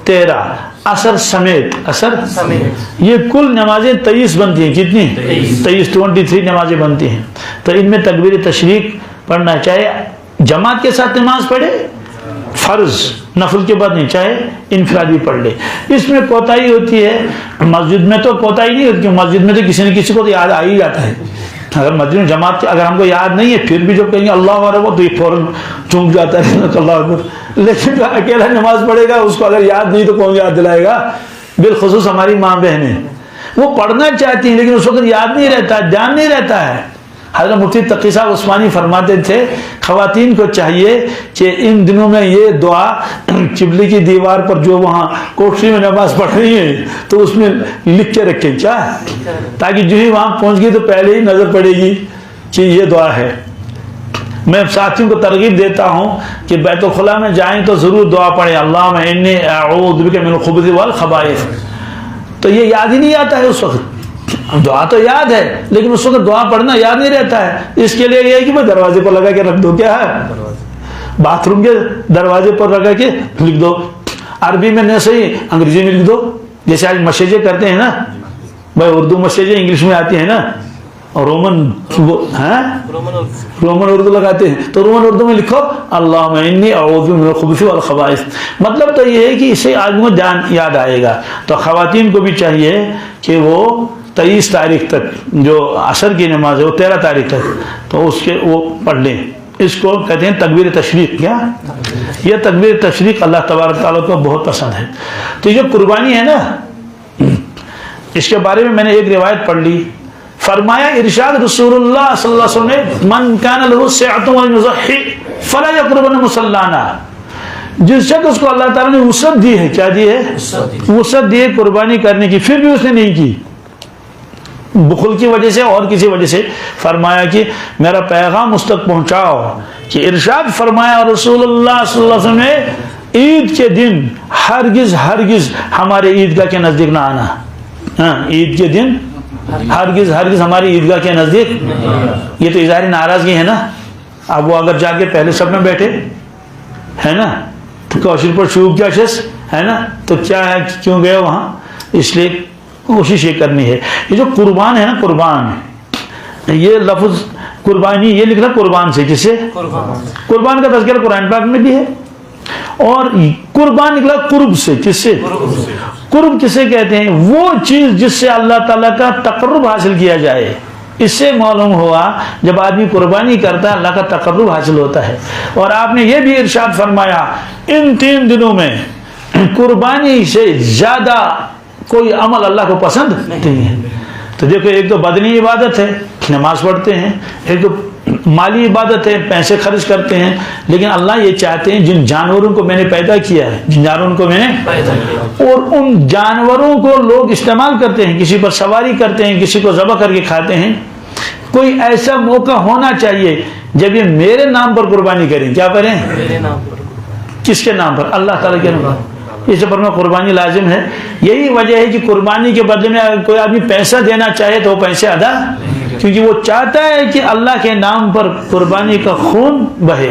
13 عصر سمیت، عصر یہ کل نمازیں 23 بنتی ہیں. کتنی؟ 23 نمازیں بنتی ہیں. تو ان میں تکبیر تشریق پڑھنا، چاہے جماعت کے ساتھ نماز پڑھے فرض نفل کے بعد نہیں، چاہے انفرادی پڑھ لے. اس میں کوتاہی ہوتی ہے. مسجد میں تو کوتاہی نہیں ہوتی، مسجد میں تو کسی نہ کسی کو تو یاد آ ہی جاتا ہے. اگر مسجد میں جماعت اگر ہم کو یاد نہیں ہے پھر بھی جو کہیں گے اللہ اکبر تو یہ فوراً چونک جاتا ہے اللہ اکبر. لیکن جو اکیلا نماز پڑھے گا اس کو اگر یاد نہیں تو کون یاد دلائے گا؟ بالخصوص ہماری ماں بہنیں، وہ پڑھنا چاہتی ہیں لیکن اس وقت یاد نہیں رہتا، دھیان نہیں رہتا ہے. حضرت مفتی تقی صاحب عثمانی فرماتے تھے خواتین کو چاہیے کہ ان دنوں میں یہ دعا قبلے کی دیوار پر جو وہاں کوٹری میں نماز پڑھ رہی ہیں تو اس میں لکھ کے رکھیں، کیا تاکہ جو ہی وہاں پہنچ گئی تو پہلے ہی نظر پڑے گی کہ یہ دعا ہے. میں ساتھیوں کو ترغیب دیتا ہوں کہ بیت الخلاء میں جائیں تو ضرور دعا پڑھیں، اللہم انی اعوذ بک من الخبث والخبائث. تو یہ یاد ہی نہیں آتا ہے اس وقت. دعا تو یاد ہے لیکن اس وقت دعا پڑھنا یاد نہیں رہتا ہے. اس کے لیے یہ ہے کہ میں دروازے پر لگا کے رکھ دو. کیا ہے؟ باتھ روم کے دروازے پر لگا کے لکھ دو. عربی میں نہیں صحیح انگریزی میں لکھ دو. جیسے آج مسیجیں کرتے ہیں نا بھائی، اردو مسیجیں انگلش میں آتی ہیں نا، اور رومن اردو لگاتے ہیں تو رومن اردو میں لکھو اللہم انی اعوذ من الخبث والخبائث. مطلب تو یہ ہے کہ اسے آدمی کو یاد آئے گا. تو خواتین کو بھی چاہیے کہ وہ 23 تاریخ تک جو عصر کی نماز ہے وہ 13 تاریخ تک تو اس کے وہ پڑھ لیں. اس کو کہتے ہیں تکبیر تشریق. کیا یہ تکبیر تشریق اللہ تبارک تعالیٰ کو بہت پسند ہے. تو یہ جو قربانی ہے نا، اس کے بارے میں نے ایک روایت پڑھ لی. فرمایا ارشاد رسول اللہ صلی اللہ علیہ وسلم نے، من کان له سعۃ ویضحی فلا یقربن مصلانا. جس شخص کو اللہ تعالیٰ نے وسعت دی ہے، کیا دی ہے؟ وسعت دی ہے قربانی کرنے کی، پھر بھی اس نے نہیں کی بخل کی وجہ سے اور کسی وجہ سے. فرمایا کہ میرا پیغام اس تک پہنچاؤ کہ ارشاد فرمایا رسول اللہ صلی اللہ علیہ وسلم نے، عید کے دن ہرگز ہرگز ہمارے عیدگاہ کے نزدیک نہ آنا. عید کے دن ہرگز ہرگز ہماری عیدگاہ کے نزدیک. یہ تو اظہار ناراضگی ہے نا. اب وہ اگر جا کے پہلے سب میں بیٹھے ہے نا تو کوشش پر شروع کیا شخص ہے نا، تو کیا ہے کیوں گئے وہاں. اس لیے کوشش یہ کرنی ہے. یہ جو قربان ہے نا، قربان، یہ لفظ قربانی یہ لکھنا قربان سے، کس سے؟ قربان کا تذکرہ قرآن پاک میں بھی ہے. اور قربان نکلا قرب سے، کس سے؟ قرب کسے کہتے ہیں؟ وہ چیز جس سے اللہ تعالیٰ کا تقرب حاصل کیا جائے. اس سے معلوم ہوا جب آدمی قربانی کرتا ہے اللہ کا تقرب حاصل ہوتا ہے. اور آپ نے یہ بھی ارشاد فرمایا ان 3 دنوں میں قربانی سے زیادہ کوئی عمل اللہ کو پسند نہیں ہے. تو دیکھو، ایک تو بدنی عبادت ہے، نماز پڑھتے ہیں، ایک تو مالی عبادت ہے، پیسے خرچ کرتے ہیں. لیکن اللہ یہ چاہتے ہیں جن جانوروں کو میں نے پیدا کیا ہے، جن جانوروں کو میں نے پیدا کیا اور ان جانوروں کو لوگ استعمال کرتے ہیں، کسی پر سواری کرتے ہیں، کسی کو ذبح کر کے کھاتے ہیں، کوئی ایسا موقع ہونا چاہیے جب یہ میرے نام پر قربانی کریں. کیا کریں؟ کس کے نام پر؟ اللہ تعالیٰ کے نام پر. اس پر میں قربانی لازم ہے. یہی وجہ ہے کہ قربانی کے بدلے میں اگر کوئی آدمی پیسہ دینا چاہے تو وہ پیسے ادا، کیونکہ وہ چاہتا ہے کہ اللہ کے نام پر قربانی کا خون بہے.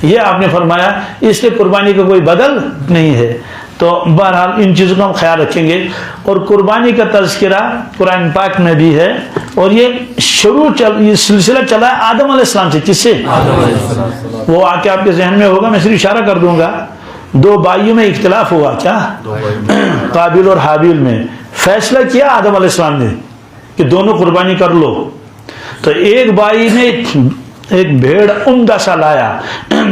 یہ آپ نے فرمایا، اس لیے قربانی کا کوئی بدل نہیں ہے. تو بہرحال ان چیزوں کا ہم خیال رکھیں گے. اور قربانی کا تذکرہ قرآن پاک میں بھی ہے, اور یہ یہ سلسلہ چلا ہے آدم علیہ السلام سے. کس سے؟ وہ آ کے آپ کے ذہن میں ہوگا, میں صرف اشارہ کر دوں گا. دو بھائیوں میں اختلاف ہوا, کیا؟ قابل اور حابیل میں. فیصلہ کیا آدم علیہ السلام نے کہ دونوں قربانی کر لو. تو ایک بھائی نے ایک بھیڑ عمدہ سا لایا,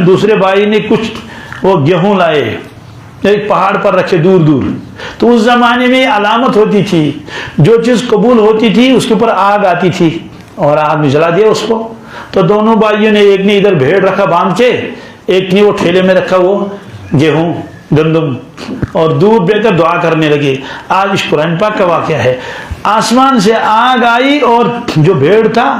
دوسرے بھائی نے کچھ وہ گیہوں لائے, ایک پہاڑ پر رکھے دور دور. تو اس زمانے میں علامت ہوتی تھی, جو چیز قبول ہوتی تھی اس کے اوپر آگ آتی تھی, اور آگ میں جلا دیا اس کو. تو دونوں بھائیوں نے, ایک نے ادھر بھیڑ رکھا باندھ کے, ایک نے وہ ٹھیلے میں رکھا وہ گیہوں گندم, اور دور بیٹھ کر دعا کرنے لگے. آج اس قرآن پاک کا واقعہ ہے. آسمان سے آگ آئی اور جو بھیڑ تھا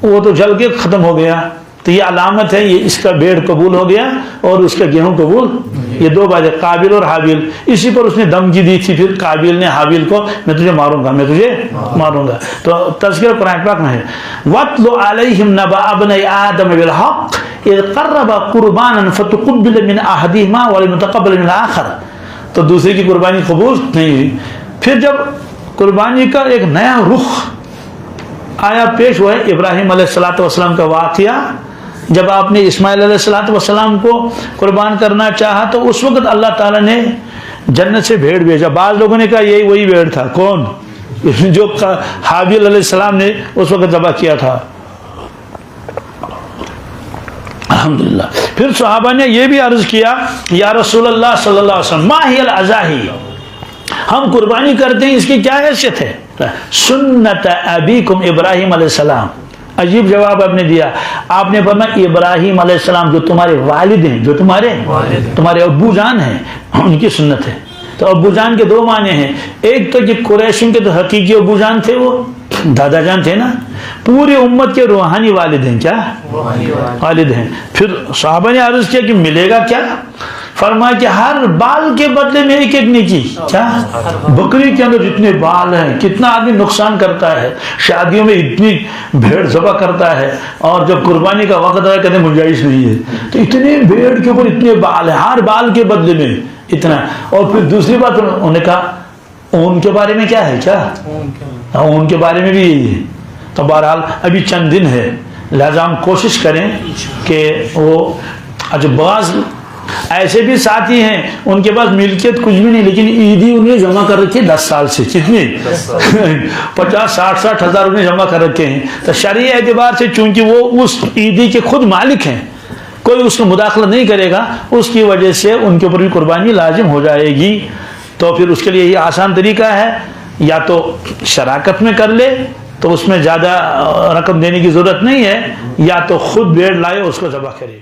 وہ تو جل کے ختم ہو گیا. تو یہ علامت ہے, یہ اس کا بھیڑ قبول ہو گیا اور اس کا گیہوں قبول. یہ دو باتیں, قابل اور حابیل. اسی پر اس نے دھمکی دی تھی پھر قابل نے حابیل کو, میں تجھے ماروں گا, میں تجھے ماروں گا. تو تذکرہ قرآن پاک میں ہے. وَاتْلُ عَلَيْهِمْ نَبَأَ ابْنَيْ آدَمَ بِالْحَقِّ اِذْ قَرَّبَا قُرْبَانًا فَتُقُبِّلَ مِنْ أَحَدِهِمَا وَلَمْ يُتَقَبَّلْ مِنْ الْآخَرِ. تو دوسرے کی قربانی قبول نہیں ہوئی. پھر جب قربانی کا ایک نیا رخ آیا پیش ہوا ہے, ابراہیم علیہ السلام کا واقعہ. جب آپ نے اسماعیل علیہ السلام کو قربان کرنا چاہا تو اس وقت اللہ تعالیٰ نے جنت سے بھیڑ بھیجا. بعض لوگوں نے کہا یہی وہی بھیڑ تھا. کون؟ جو حابیل علیہ السلام نے اس وقت ذبح کیا تھا. الحمدللہ. پھر صحابہ نے یہ بھی عرض کیا, یا رسول اللہ صلی اللہ علیہ وسلم, ما ہی الاضاحی, ہم قربانی کرتے ہیں اس کی کیا حیثیت ہے؟ سنت ابیکم ابراہیم علیہ السلام. عجیب جواب آپ نے دیا. آپ نے فرمایا ابراہیم علیہ السلام جو تمہارے والد ہیں, جو تمہارے ابو جان ہیں, ان کی سنت ہے. تو ابو جان کے دو معنی ہیں. ایک تو یہ قریشوں کے تو حقیقی ابو جان تھے, وہ دادا جان تھے نا. پوری امت کے روحانی والد ہیں. کیا والد ہیں؟ پھر صحابہ نے عرض کیا کہ ملے گا کیا؟ فرمایا کہ ہر بال کے بدلے میں ایک ایک نیکی. کیا؟ بکری کے اندر جتنے بال ہیں, کتنا آدمی نقصان کرتا ہے, شادیوں میں اتنی بھیڑ ذبح کرتا ہے, اور جب قربانی کا وقت آیا کہتے ہیں گنجائش نہیں ہے. تو اتنے بھیڑ کے اوپر اتنے بال ہیں, ہر بال کے بدلے میں اتنا. اور پھر دوسری بات انہوں نے کہا اون کے بارے میں کیا ہے؟ کیا اون کے بارے میں بھی یہی ہے. تو بہرحال ابھی چند دن ہے, لہذا ہم کوشش کریں کہ وہ, اچھا بعض ایسے بھی ساتھی ہیں ان کے پاس ملکیت کچھ بھی نہیں, لیکن عیدی انہیں جمع کر رکھی 10 سال سے. کتنی؟ 50-60 ہزار انہیں جمع کر رکھے ہیں. تو شرعی اعتبار سے چونکہ وہ اس عیدی کے خود مالک ہیں, کوئی اس میں مداخلت نہیں کرے گا, اس کی وجہ سے ان کے اوپر بھی قربانی لازم ہو جائے گی. تو پھر اس کے لیے یہ آسان طریقہ ہے, یا تو شراکت میں کر لے تو اس میں زیادہ رقم دینے کی ضرورت نہیں ہے, یا تو خود بھیڑ لائے اس کو ذبح کرے.